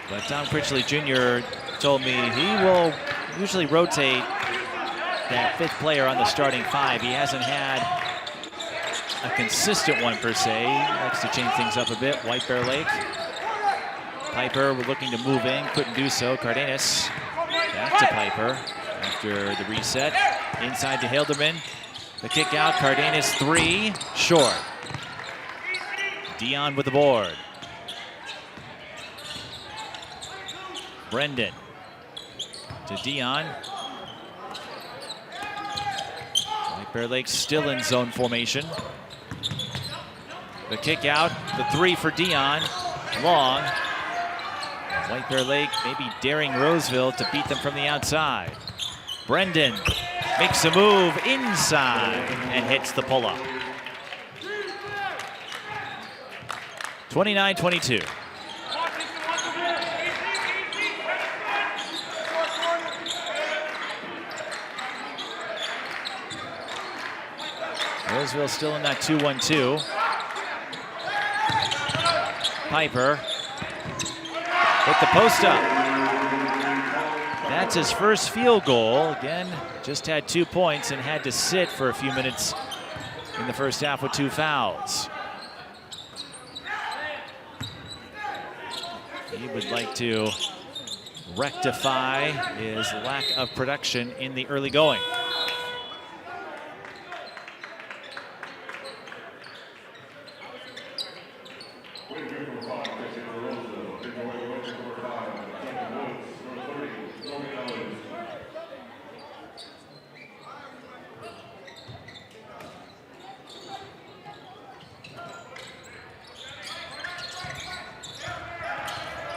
But Tom Critchley Jr. told me he will usually rotate that 5th player on the starting 5. He hasn't had a consistent one per se. He likes to change things up a bit. White Bear Lake. Piper looking to move in, couldn't do so. Cardenas back to Piper after the reset. Inside to Hilderman. The kick out, Cardenas 3, short. Dion with the board. Brendan to Dion. White Bear Lake still in zone formation. The kick out, the 3 for Dion, long. White Bear Lake maybe daring Roseville to beat them from the outside. Brendan makes a move inside and hits the pull-up. 29-22. Roseville still in that 2-1-2. Piper hit the post up. That's his first field goal. Again, just had 2 points and had to sit for a few minutes in the first half with 2 fouls. He would like to rectify his lack of production in the early going.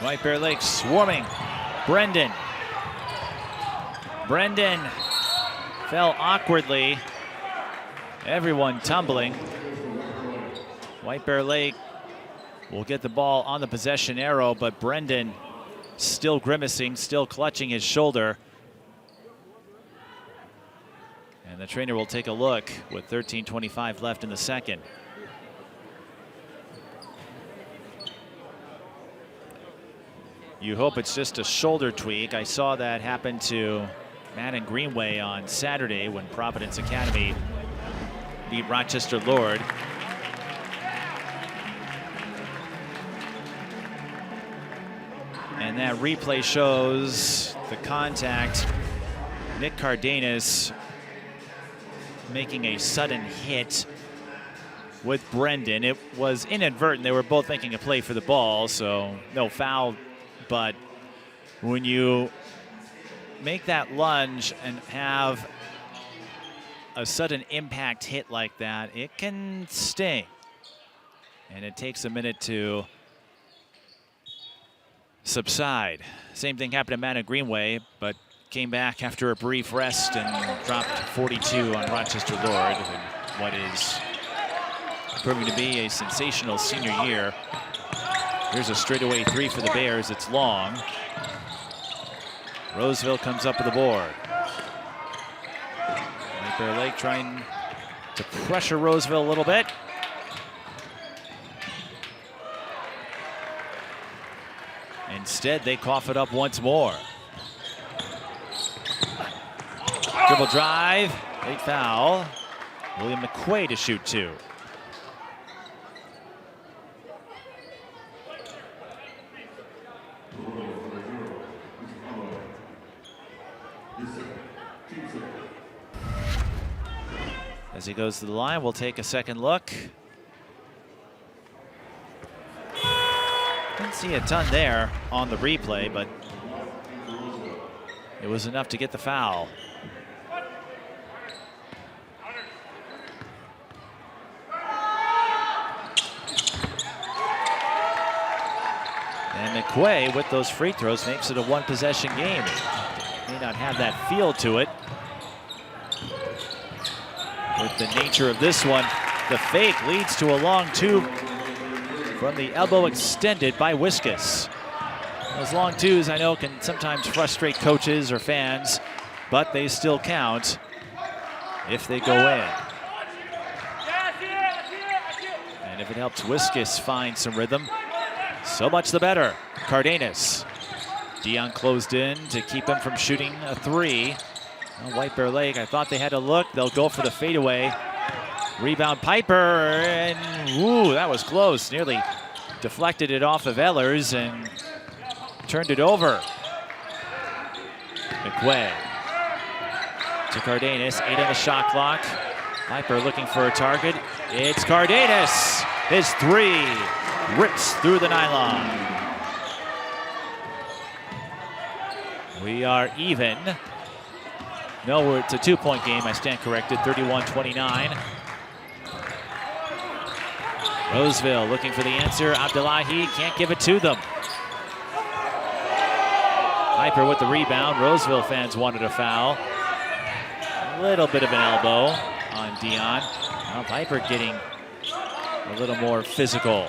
White Bear Lake swarming. Brendan. Brendan fell awkwardly. Everyone tumbling. White Bear Lake will get the ball on the possession arrow, but Brendan still grimacing, still clutching his shoulder. And the trainer will take a look with 13:25 left in the second. You hope it's just a shoulder tweak. I saw that happen to Madden Greenway on Saturday when Providence Academy beat Rochester Lord. And that replay shows the contact. Nick Cardenas making a sudden hit with Brendan. It was inadvertent. They were both making a play for the ball, so no foul. But when you make that lunge and have a sudden impact hit like that, it can sting. And it takes a minute to subside. Same thing happened to Madden Greenway, but came back after a brief rest and dropped 42 on Rochester Lord in what is proving to be a sensational senior year. Here's a straightaway three for the Bears. It's long. Roseville comes up with the board. Bear Lake trying to pressure Roseville a little bit. Instead, they cough it up once more. Dribble drive, late foul. William McQuaid to shoot two. As he goes to the line, we'll take a second look. Didn't see a ton there on the replay, but it was enough to get the foul. And McQuay, with those free throws, makes it a one-possession game. May not have that feel to it. With the nature of this one, the fake leads to a long two from the elbow extended by Wiskus. Those long twos, I know, can sometimes frustrate coaches or fans, but they still count if they go in. And if it helps Wiskus find some rhythm, so much the better. Cardenas. Dion closed in to keep him from shooting a three. Well, White Bear Lake, I thought they had a look. They'll go for the fadeaway. Rebound Piper, and ooh, that was close. Nearly deflected it off of Ehlers and turned it over. McQuay to Cardenas, 8 on the shot clock. Piper looking for a target. It's Cardenas. His three rips through the nylon. We are even. No, it's a two-point game. I stand corrected, 31-29. Roseville looking for the answer. Abdullahi can't give it to them. Piper with the rebound. Roseville fans wanted a foul. A little bit of an elbow on Dion. Now Piper getting a little more physical.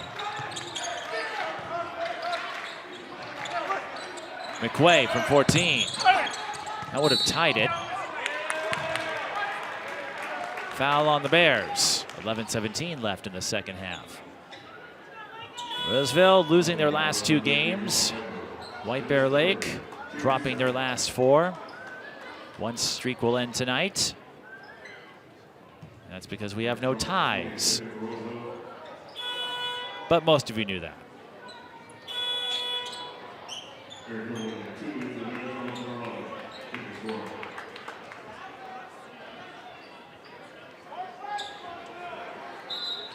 McQuay from 14. That would have tied it. Foul on the Bears. 11:17 left in the second half. Roseville losing their last two games. White Bear Lake dropping their last four. One streak will end tonight. That's because we have no ties. But most of you knew that.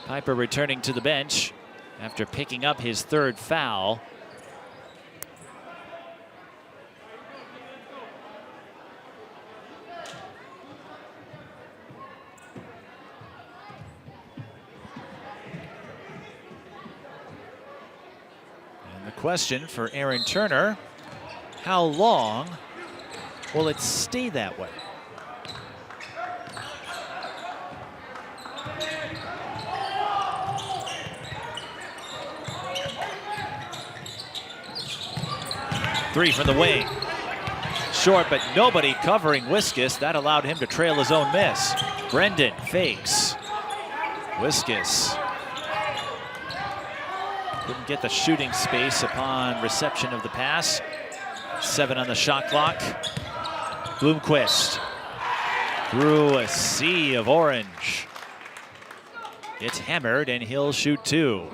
Piper returning to the bench after picking up his third foul. And the question for Aaron Turner, how long will it stay that way? Three from the wing. Short, but nobody covering Wiskus. That allowed him to trail his own miss. Brendan fakes. Wiskus couldn't get the shooting space upon reception of the pass. 7 on the shot clock. Bloomquist through a sea of orange. It's hammered and he'll shoot 2.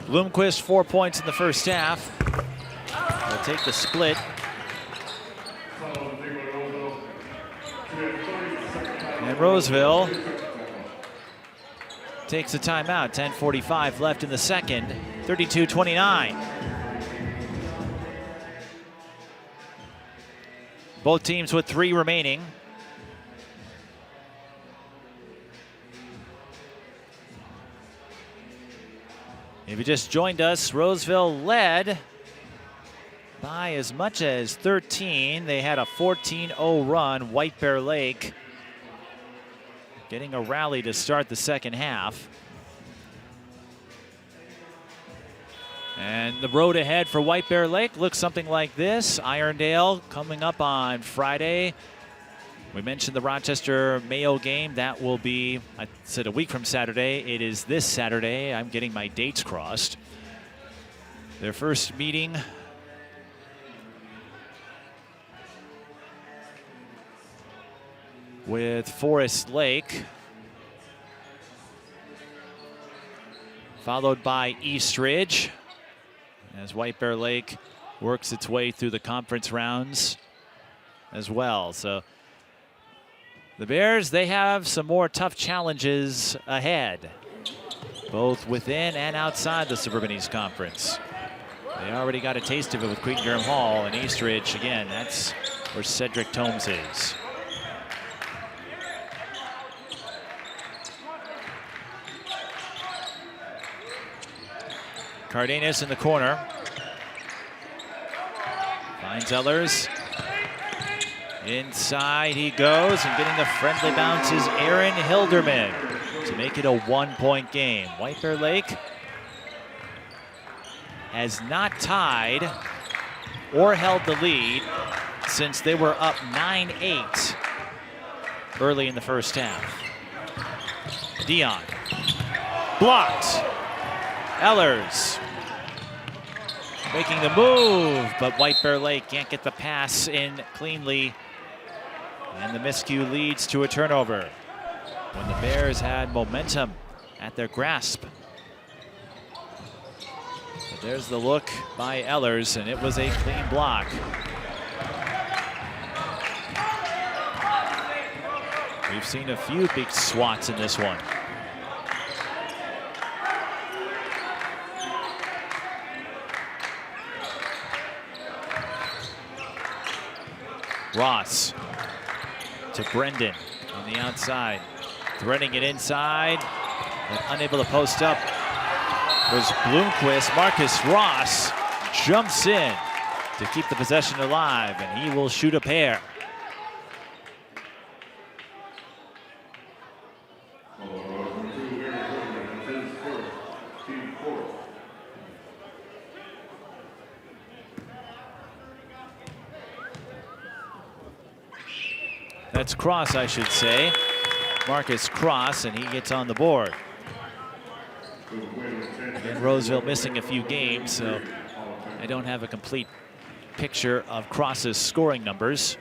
Bloomquist 4 points in the first half. They'll take the split. And Roseville takes a timeout. 10:45 left in the second. 32-29. Both teams with 3 remaining. If you just joined us, Roseville led by as much as 13. They had a 14-0 run. White Bear Lake getting a rally to start the second half. And the road ahead for White Bear Lake looks something like this. Irondale coming up on Friday. We mentioned the Rochester Mayo game. That will be, I said, a week from Saturday. It is this Saturday. I'm getting my dates crossed. Their first meeting with Forest Lake, followed by East Ridge, as White Bear Lake works its way through the conference rounds as well. So the Bears, they have some more tough challenges ahead, both within and outside the Suburban East Conference. They already got a taste of it with Cretin-Derham Hall, and East Ridge, again, that's where Cedric Tomes is. Cardenas in the corner. Finds Ellers. Inside he goes, and getting the friendly bounce is Aaron Hilderman to make it a 1-point game. White Bear Lake has not tied or held the lead since they were up 9-8 early in the first half. Dion blocked. Ellers making the move, but White Bear Lake can't get the pass in cleanly. And the miscue leads to a turnover when the Bears had momentum at their grasp. But there's the look by Ellers, and it was a clean block. We've seen a few big swats in this one. Ross to Brendan on the outside, threading it inside, but unable to post up was Bloomquist. Marcus Ross jumps in to keep the possession alive, and he will shoot a pair. That's Cross, I should say. Marcus Cross, and he gets on the board. Again, Roseville missing a few games, so I don't have a complete picture of Cross's scoring numbers.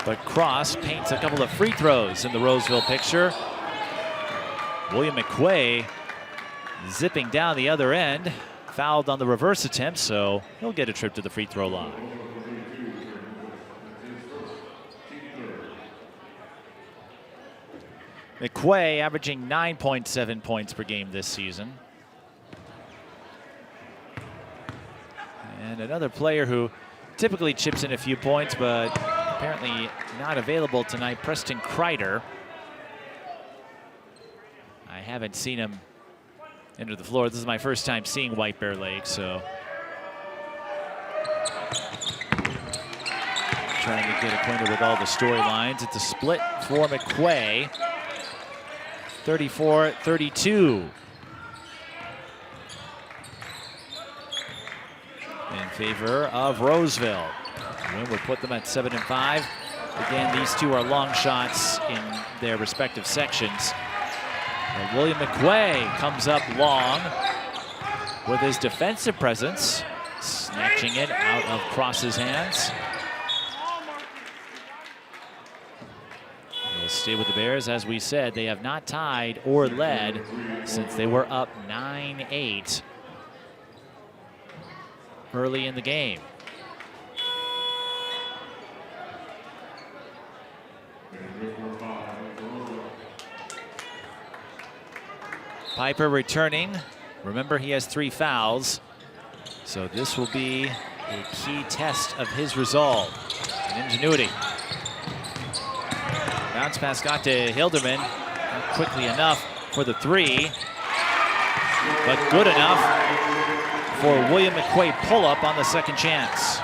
But Cross paints a couple of free throws in the Roseville picture. William McQuay zipping down the other end, fouled on the reverse attempt, so he'll get a trip to the free throw line. McQuay averaging 9.7 points per game this season. And another player who typically chips in a few points, but apparently not available tonight, Preston Kreider. I haven't seen him enter the floor. This is my first time seeing White Bear Lake, so trying to get acquainted with all the storylines. It's a split for McQuay, 34-32. In favor of Roseville. Win would put them at 7-5. Again, these two are long shots in their respective sections. And William McQuay comes up long with his defensive presence, snatching it out of Cross's hands. He'll stay with the Bears. As we said, they have not tied or led since they were up 9-8 early in the game. Piper returning. Remember, he has 3 fouls, so this will be a key test of his resolve and ingenuity. Bounce pass got to Hilderman, not quickly enough for the 3, but good enough for William McQuay pull-up on the second chance.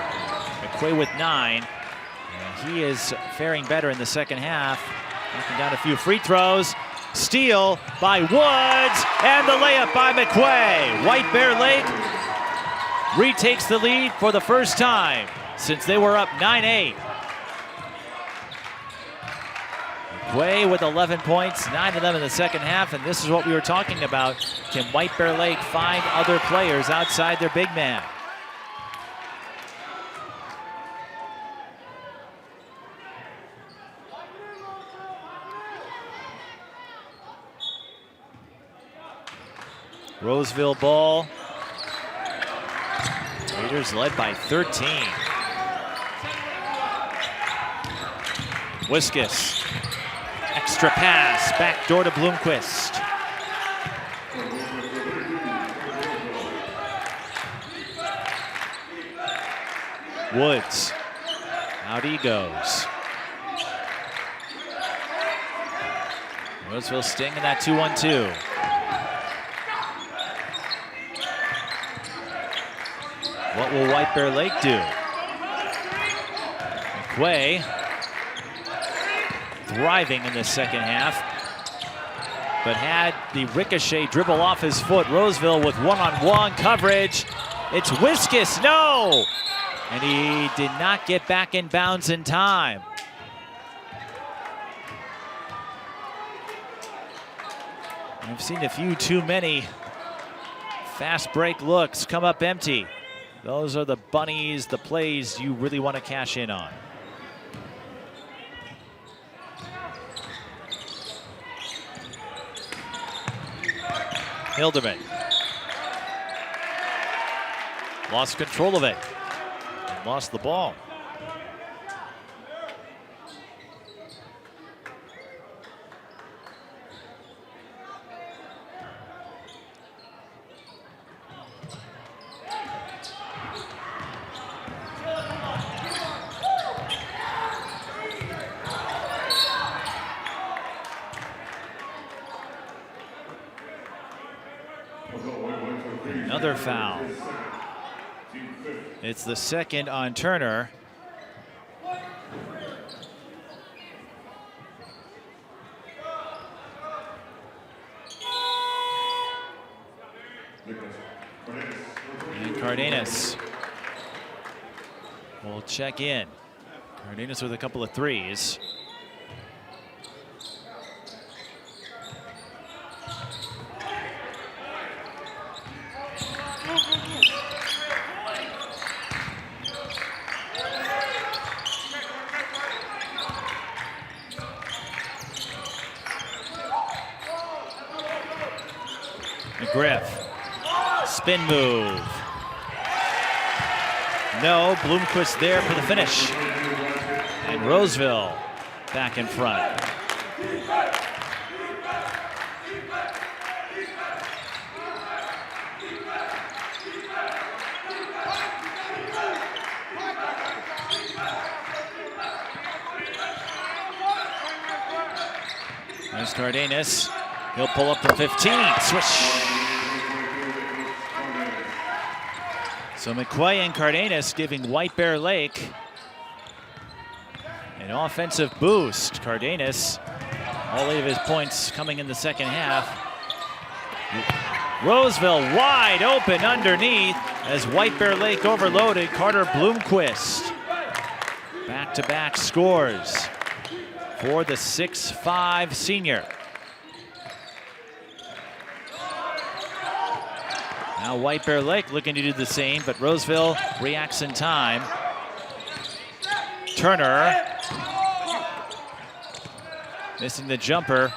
McQuay with 9. And he is faring better in the second half, knocking down a few free throws. Steal by Woods, and the layup by McQuay. White Bear Lake retakes the lead for the first time since they were up 9-8. McQuay with 11 points, 9 of them in the second half, and this is what we were talking about. Can White Bear Lake find other players outside their big man? Roseville ball. Raiders led by 13. Wiskus. Extra pass. Back door to Bloomquist. Woods. Out he goes. Roseville sting in that 2-1-2. What will White Bear Lake do? McQuay thriving in the second half, but had the ricochet dribble off his foot. Roseville with one-on-one coverage. It's Wiskus, no! And he did not get back in bounds in time. I've seen a few too many fast break looks come up empty. Those are the bunnies, the plays you really want to cash in on. Hilderman. Lost control of it and lost the ball. Another foul. It's the second on Turner. And Cardenas will check in. Cardenas with a couple of threes. Griff, spin move. No, Bloomquist there for the finish. And Roseville back in front. Here's Cardenas. He'll pull up from 15. Swish. So McQuay and Cardenas giving White Bear Lake an offensive boost. Cardenas, all 8 of his points coming in the second half. Roseville wide open underneath as White Bear Lake overloaded. Carter Bloomquist. Back-to-back scores for the 6'5" senior. Now White Bear Lake looking to do the same, but Roseville reacts in time. Turner missing the jumper.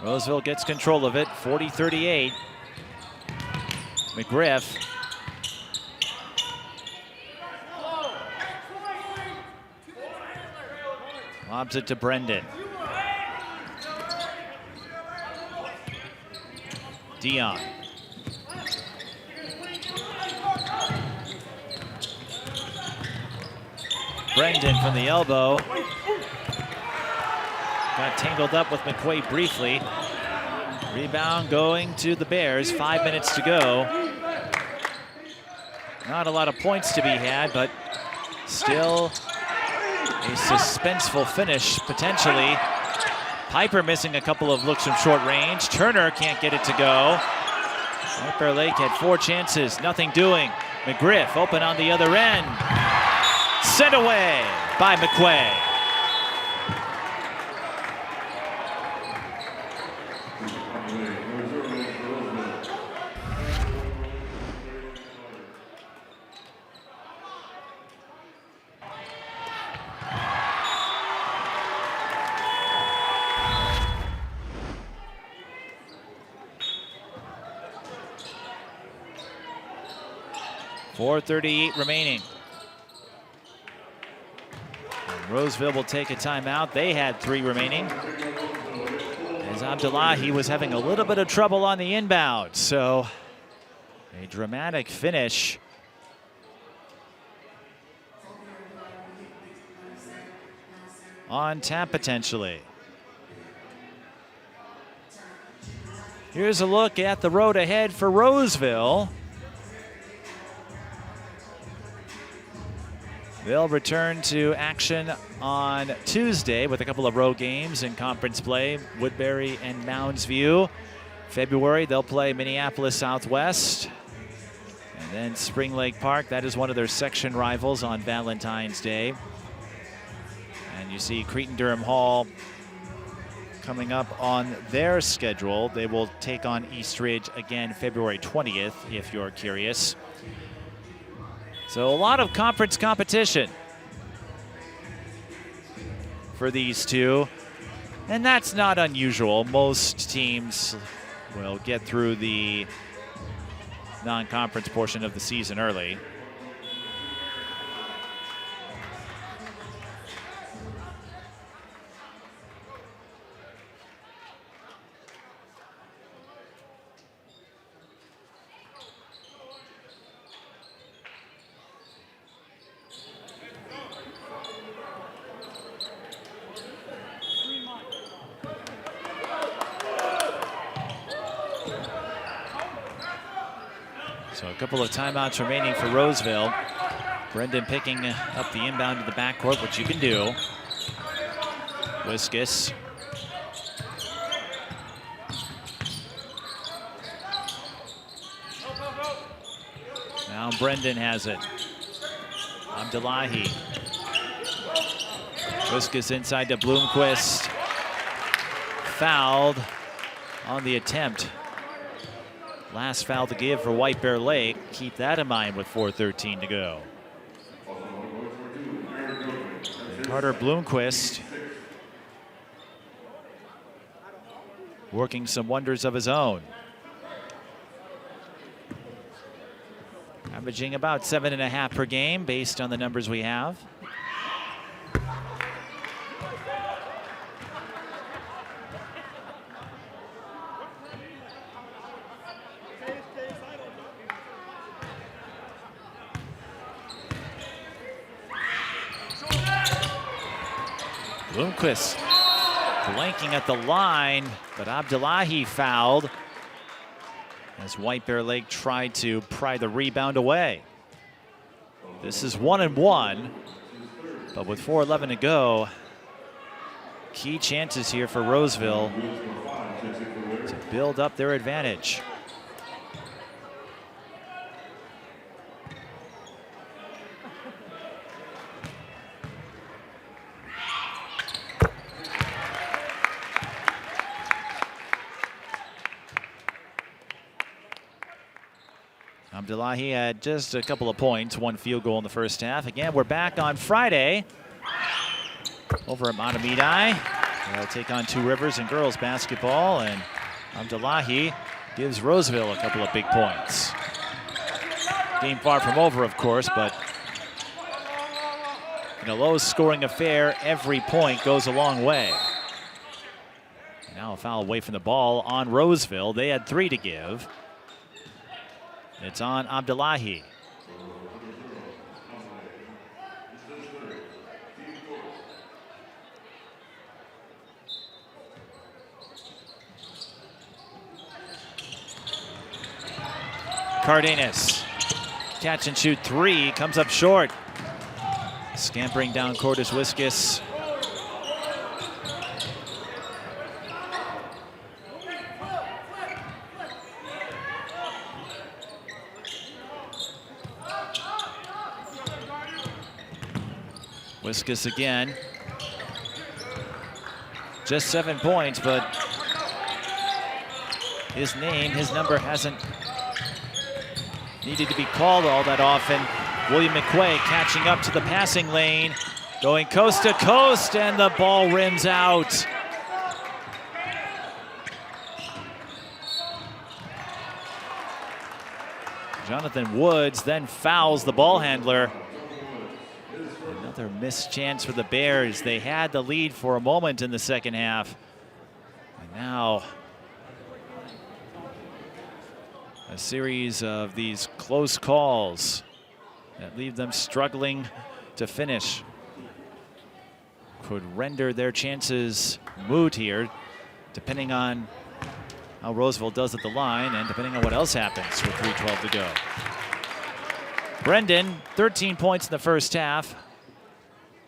Roseville gets control of it, 40-38. McGriff. Lobs it to Brendan. Dion. Brendan from the elbow. Got tangled up with McQuay briefly. Rebound going to the Bears, 5 minutes to go. Not a lot of points to be had, but still a suspenseful finish, potentially. Piper missing a couple of looks from short range. Turner can't get it to go. White Bear Lake had 4 chances, nothing doing. McGriff open on the other end. Sent away by McQuay. .438 remaining. And Roseville will take a timeout. They had 3 remaining. As Abdullahi was having a little bit of trouble on the inbound. So a dramatic finish. On tap potentially. Here's a look at the road ahead for Roseville. They'll return to action on Tuesday with a couple of road games in conference play, Woodbury and Mounds View. February, they'll play Minneapolis Southwest. And then Spring Lake Park, that is one of their section rivals on Valentine's Day. And you see Cretin-Durham Hall coming up on their schedule. They will take on East Ridge again February 20th, if you're curious. So a lot of conference competition for these two, and that's not unusual. Most teams will get through the non-conference portion of the season early. So a couple of timeouts remaining for Roseville. Brendan picking up the inbound to the backcourt, which you can do. Wiskus. Now Brendan has it. Abdullahi. Wiskus inside to Bloomquist. Fouled on the attempt. Last foul to give for White Bear Lake. Keep that in mind with 4:13 to go. Carter Bloomquist working some wonders of his own. Averaging about 7.5 per game based on the numbers we have. Bloomquist blanking at the line, but Abdullahi fouled as White Bear Lake tried to pry the rebound away. This is 1-1, but with 4:11 to go, key chances here for Roseville to build up their advantage. Abdullahi had just a couple of points, 1 field goal in the first half. Again, we're back on Friday over at Mahtomedi. They'll take on Two Rivers in girls basketball, and Abdullahi gives Roseville a couple of big points. Game far from over, of course, but in a low-scoring affair, every point goes a long way. Now a foul away from the ball on Roseville. They had 3 to give. It's on Abdullahi. Cardenas, catch and shoot 3, comes up short. Scampering down court is Wiskus. Wiskus again. Just 7 points, but his number hasn't needed to be called all that often. William McQuay catching up to the passing lane, going coast to coast, and the ball rims out. Jonathan Woods then fouls the ball handler. Another missed chance for the Bears. They had the lead for a moment in the second half. And now a series of these close calls that leave them struggling to finish. Could render their chances moot here, depending on how Roseville does at the line and depending on what else happens with 3:12 to go. Brendan, 13 points in the first half.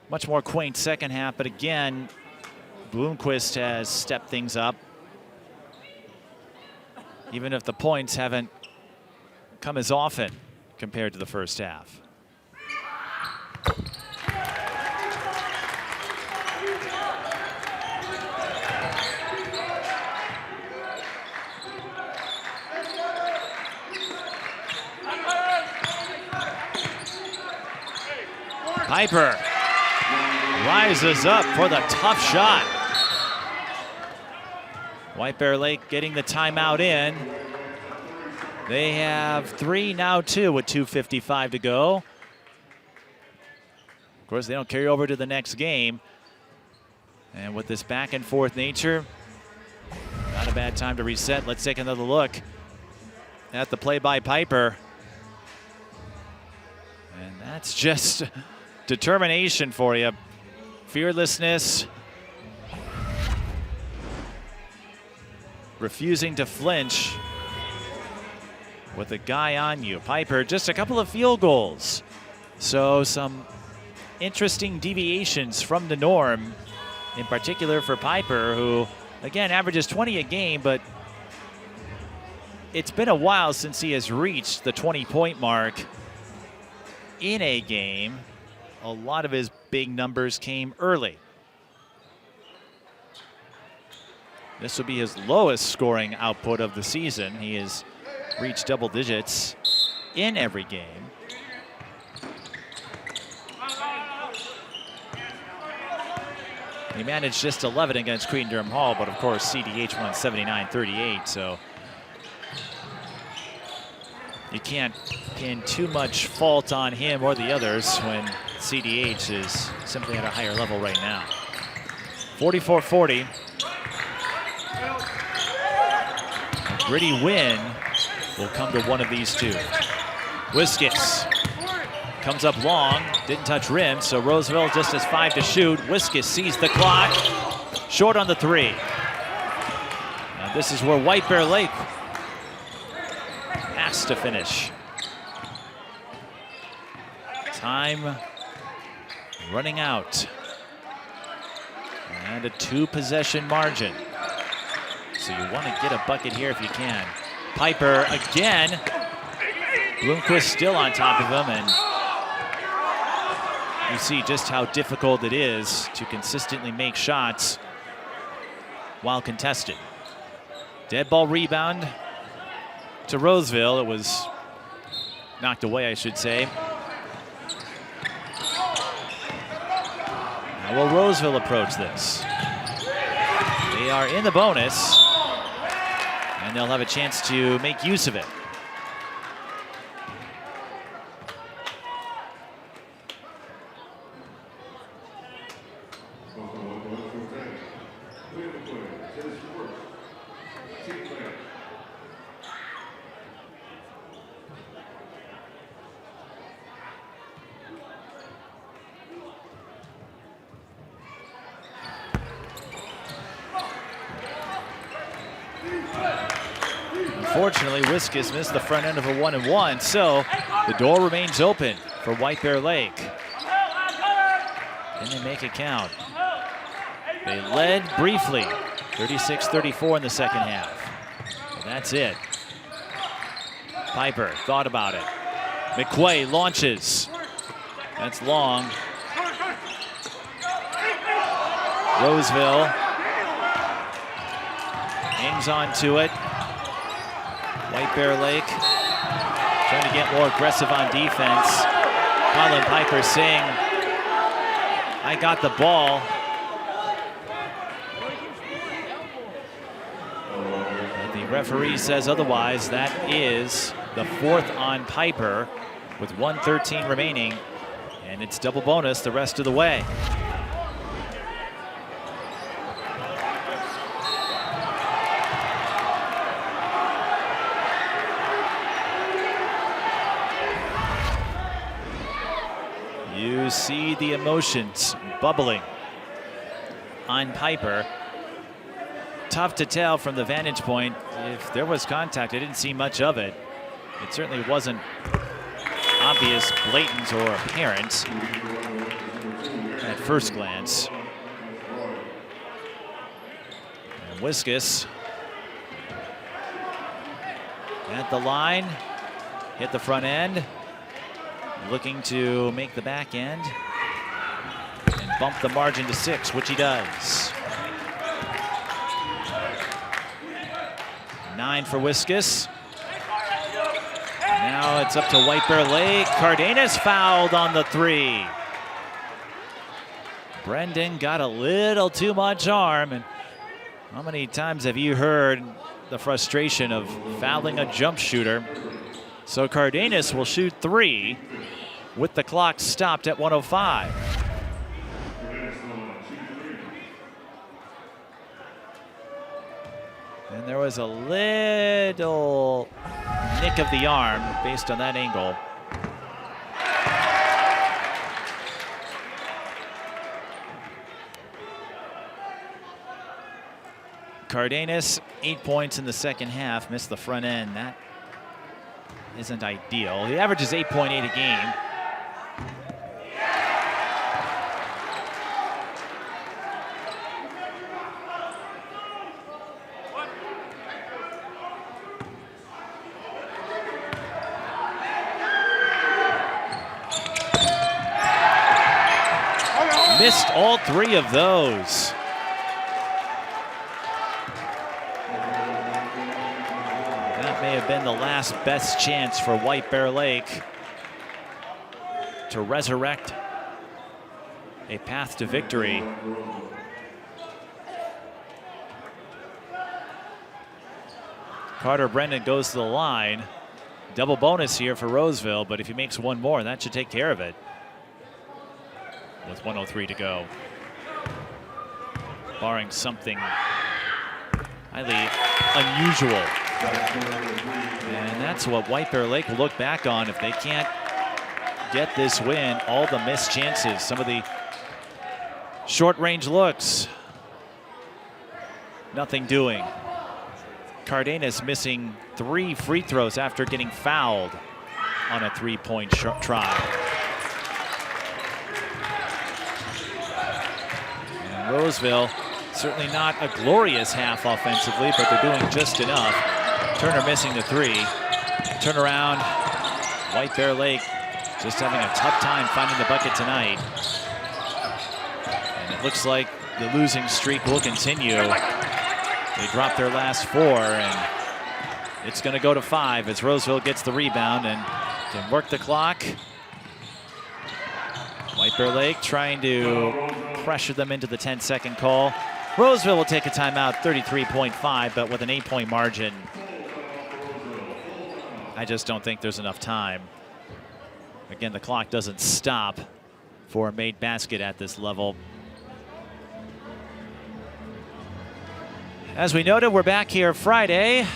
Much more quaint second half, but again, Bloomquist has stepped things up. Even if the points haven't come as often compared to the first half. Piper rises up for the tough shot. White Bear Lake getting the timeout in. They have 3, now 2 with 2:55 to go. Of course, they don't carry over to the next game. And with this back and forth nature, not a bad time to reset. Let's take another look at the play by Piper. And that's just determination for you. Fearlessness. Refusing to flinch with a guy on you. Piper, just a couple of field goals. So some interesting deviations from the norm, in particular for Piper, who, again, averages 20 a game, but it's been a while since he has reached the 20-point mark in a game. A lot of his big numbers came early. This will be his lowest scoring output of the season. He has reached double digits in every game. He managed just 11 against Cretin-Derham Hall, but of course CDH won 79-38, so you can't pin too much fault on him or the others when CDH is simply at a higher level right now. 44-40. A gritty win will come to one of these two. Wiskus Comes up long, didn't touch rim, so Roseville just has 5 to shoot. Wiskus sees the clock, short on the 3. Now this is where White Bear Lake has to finish. Time running out. And a 2-possession margin. So you want to get a bucket here if you can. Piper again. Bloomquist still on top of him, and you see just how difficult it is to consistently make shots while contested. Dead ball rebound to Roseville. It was knocked away, I should say. How will Roseville approach this? They are in the bonus, and they'll have a chance to make use of it. Unfortunately, Wiskus missed the front end of a 1-and-1, so the door remains open for White Bear Lake. Can they make it count? They led briefly, 36-34 in the second half. But that's it. Piper thought about it. McQuay launches. That's long. Roseville hangs on to it. White Bear Lake trying to get more aggressive on defense. Colin Piper saying, I got the ball. But the referee says otherwise. That is the 4th on Piper with 1:13 remaining. And it's double bonus the rest of the way. You see the emotions bubbling on Piper. Tough to tell from the vantage point. If there was contact, I didn't see much of it. It certainly wasn't obvious, blatant, or apparent at first glance. And Wiskus at the line, hit the front end. Looking to make the back end and bump the margin to 6, which he does. 9 for Wiskus. Now it's up to White Bear Lake. Cardenas fouled on the 3. Brendan got a little too much arm. And how many times have you heard the frustration of fouling a jump shooter? So Cardenas will shoot 3 with the clock stopped at 1:05. And there was a little nick of the arm based on that angle. Cardenas, 8 points in the second half, missed the front end. That isn't ideal. He averages 8.8 a game. Missed all 3 of those. That may have been the last best chance for White Bear Lake to resurrect a path to victory. Carter Brendan goes to the line. Double bonus here for Roseville, but if he makes one more, that should take care of it. With 1:03 to go. Barring something highly unusual. And that's what White Bear Lake will look back on if they can't get this win. All the missed chances, some of the short-range looks, nothing doing. Cardenas missing 3 free throws after getting fouled on a 3-point try. And Roseville, certainly not a glorious half offensively, but they're doing just enough. Turner missing the 3. Turnaround, White Bear Lake just having a tough time finding the bucket tonight. And it looks like the losing streak will continue. They dropped their last 4, and it's going to go to 5 as Roseville gets the rebound and can work the clock. White Bear Lake trying to pressure them into the 10-second call. Roseville will take a timeout, 33.5, but with an 8-point margin. I just don't think there's enough time. Again, the clock doesn't stop for a made basket at this level. As we noted, we're back here Friday.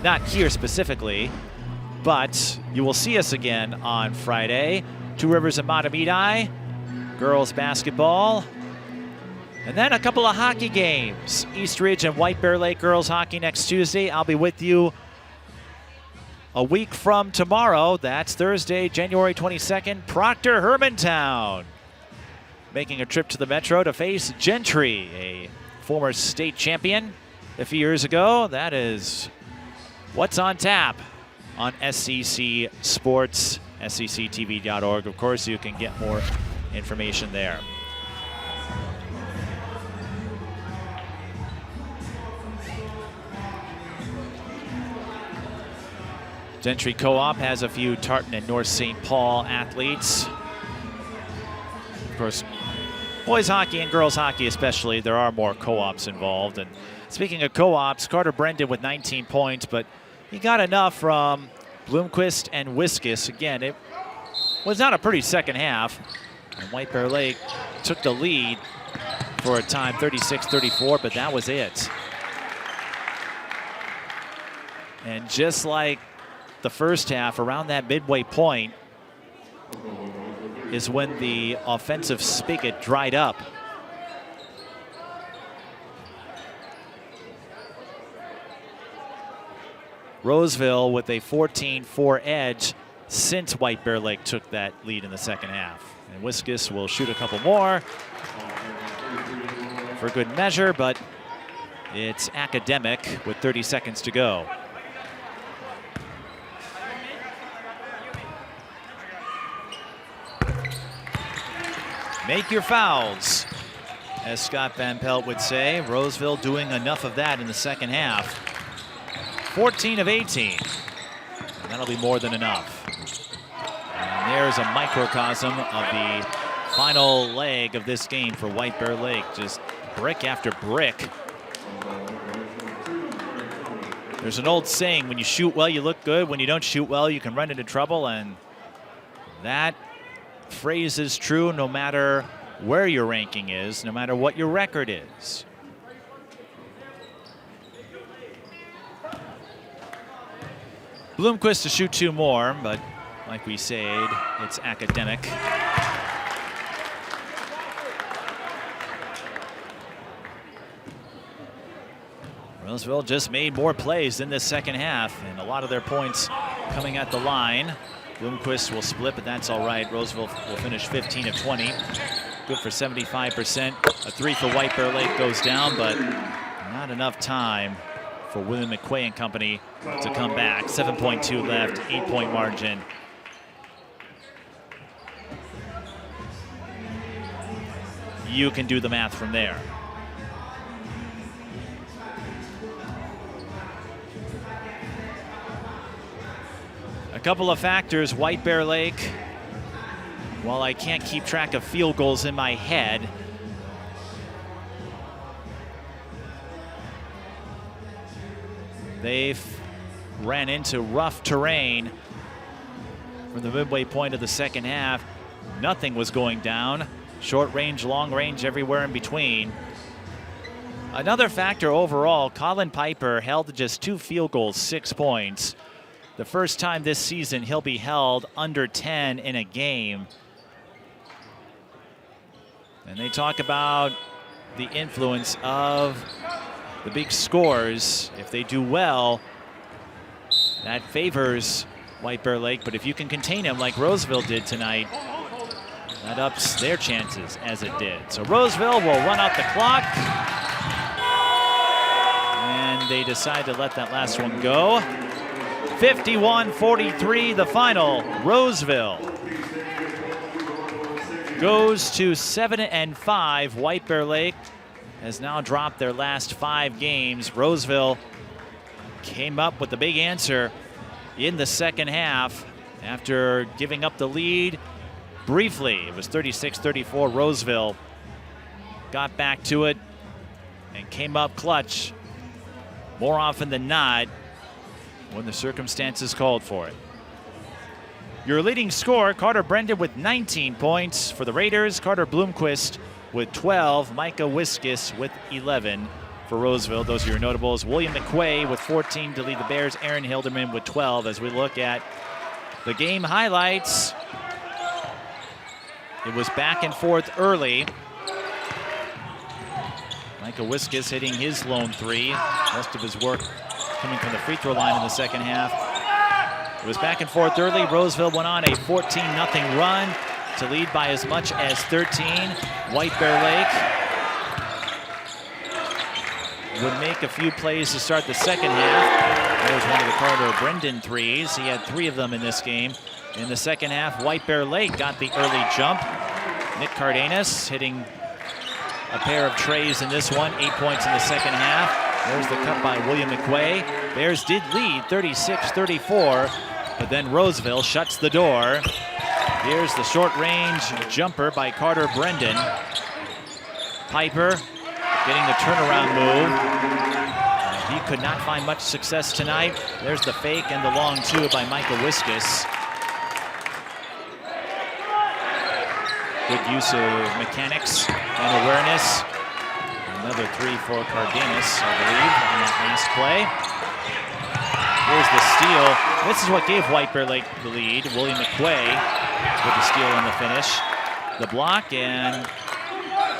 Not here specifically, but you will see us again on Friday. Two Rivers and Matamidi, girls basketball. And then a couple of hockey games. East Ridge and White Bear Lake girls hockey next Tuesday. I'll be with you a week from tomorrow. That's Thursday, January 22nd, Proctor Hermantown. Making a trip to the Metro to face Gentry, a former state champion a few years ago. That is what's on tap on SCC Sports, scctv.org. Of course, you can get more information there. Gentry Co-op has a few Tartan and North St. Paul athletes. Of course, boys hockey and girls hockey especially, there are more co-ops involved. And speaking of co-ops, Carter Brendan with 19 points, but he got enough from Bloomquist and Wiskus. Again, it was not a pretty second half. And White Bear Lake took the lead for a time, 36-34, but that was it. And just like the first half, around that midway point is when the offensive spigot dried up. Roseville with a 14-4 edge since White Bear Lake took that lead in the second half. And Wiskus will shoot a couple more for good measure, but it's academic with 30 seconds to go. Make your fouls, as Scott Van Pelt would say. Roseville doing enough of that in the second half. 14 of 18, and that'll be more than enough. And there's a microcosm of the final leg of this game for White Bear Lake. Just brick after brick. There's an old saying, when you shoot well, you look good. When you don't shoot well, you can run into trouble, and that phrase is true no matter where your ranking is, no matter what your record is. Bloomquist to shoot 2 more, but like we said, it's academic. Roseville just made more plays in this second half, and a lot of their points coming at the line. Bloomquist will split, but that's all right. Roseville will finish 15 of 20. Good for 75%. A 3 for White Bear Lake goes down, but not enough time for William McQuay and company to come back. 7.2 left, 8-point margin. You can do the math from there. A couple of factors. White Bear Lake, while I can't keep track of field goals in my head, they've ran into rough terrain from the midway point of the second half. Nothing was going down. Short range, long range, everywhere in between. Another factor overall, Colin Piper held to just 2 field goals, 6 points. the first time this season he'll be held under 10 in a game. And they talk about the influence of the big scores. If they do well, that favors White Bear Lake, but if you can contain him like Roseville did tonight, that ups their chances as it did. So Roseville will run out the clock. And they decide to let that last one go. 51-43, the final. Roseville goes to 7-5. White Bear Lake has now dropped their last 5 games. Roseville came up with the big answer in the second half after giving up the lead briefly. It was 36-34. Roseville got back to it and came up clutch more often than not when the circumstances called for it. Your leading scorer, Carter Brendan with 19 points for the Raiders. Carter Bloomquist with 12. Micah Wiskus with 11 for Roseville. Those are your notables. William McQuay with 14 to lead the Bears. Aaron Hilderman with 12 as we look at the game highlights. It was back and forth early. Micah Wiskus hitting his lone 3. Most of his work coming from the free throw line in the second half. It was back and forth early. Roseville went on a 14-0 run to lead by as much as 13. White Bear Lake would make a few plays to start the second half. There's one of the Carter Brendan threes. He had 3 of them in this game. In the second half, White Bear Lake got the early jump. Nick Cardenas hitting a pair of trays in this one. 8 points in the second half. There's the cut by William McQuay. Bears did lead 36-34, but then Roseville shuts the door. Here's the short-range jumper by Carter Brendan. Piper getting the turnaround move. He could not find much success tonight. There's the fake and the long 2 by Micah Wiskus. Good use of mechanics and awareness. Another 3 for Cardenas, I believe, on that last play. Here's the steal. This is what gave White Bear Lake the lead. William McQuay with the steal in the finish. The block, and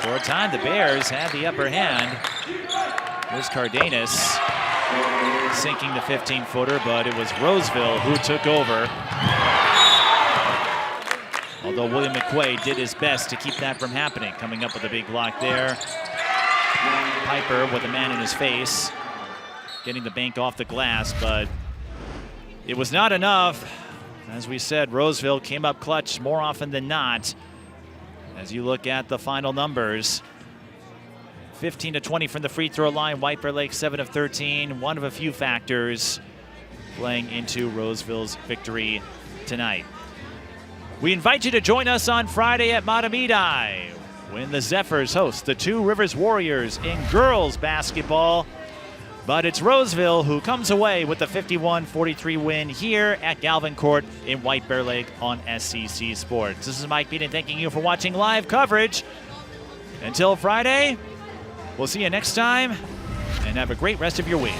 for a time, the Bears had the upper hand. There's Cardenas sinking the 15-footer, but it was Roseville who took over. Although William McQuay did his best to keep that from happening. Coming up with a big block there. Piper with a man in his face, getting the bank off the glass, but it was not enough. As we said, Roseville came up clutch more often than not. As you look at the final numbers, 15-20 from the free throw line. White Bear Lake 7 of 13. One of a few factors playing into Roseville's victory tonight. We invite you to join us on Friday at Matamidi when the Zephyrs host the Two Rivers Warriors in girls basketball. But it's Roseville who comes away with the 51-43 win here at Galvin Court in White Bear Lake on SCC Sports. This is Mike Beaton thanking you for watching live coverage. Until Friday, we'll see you next time, and have a great rest of your week.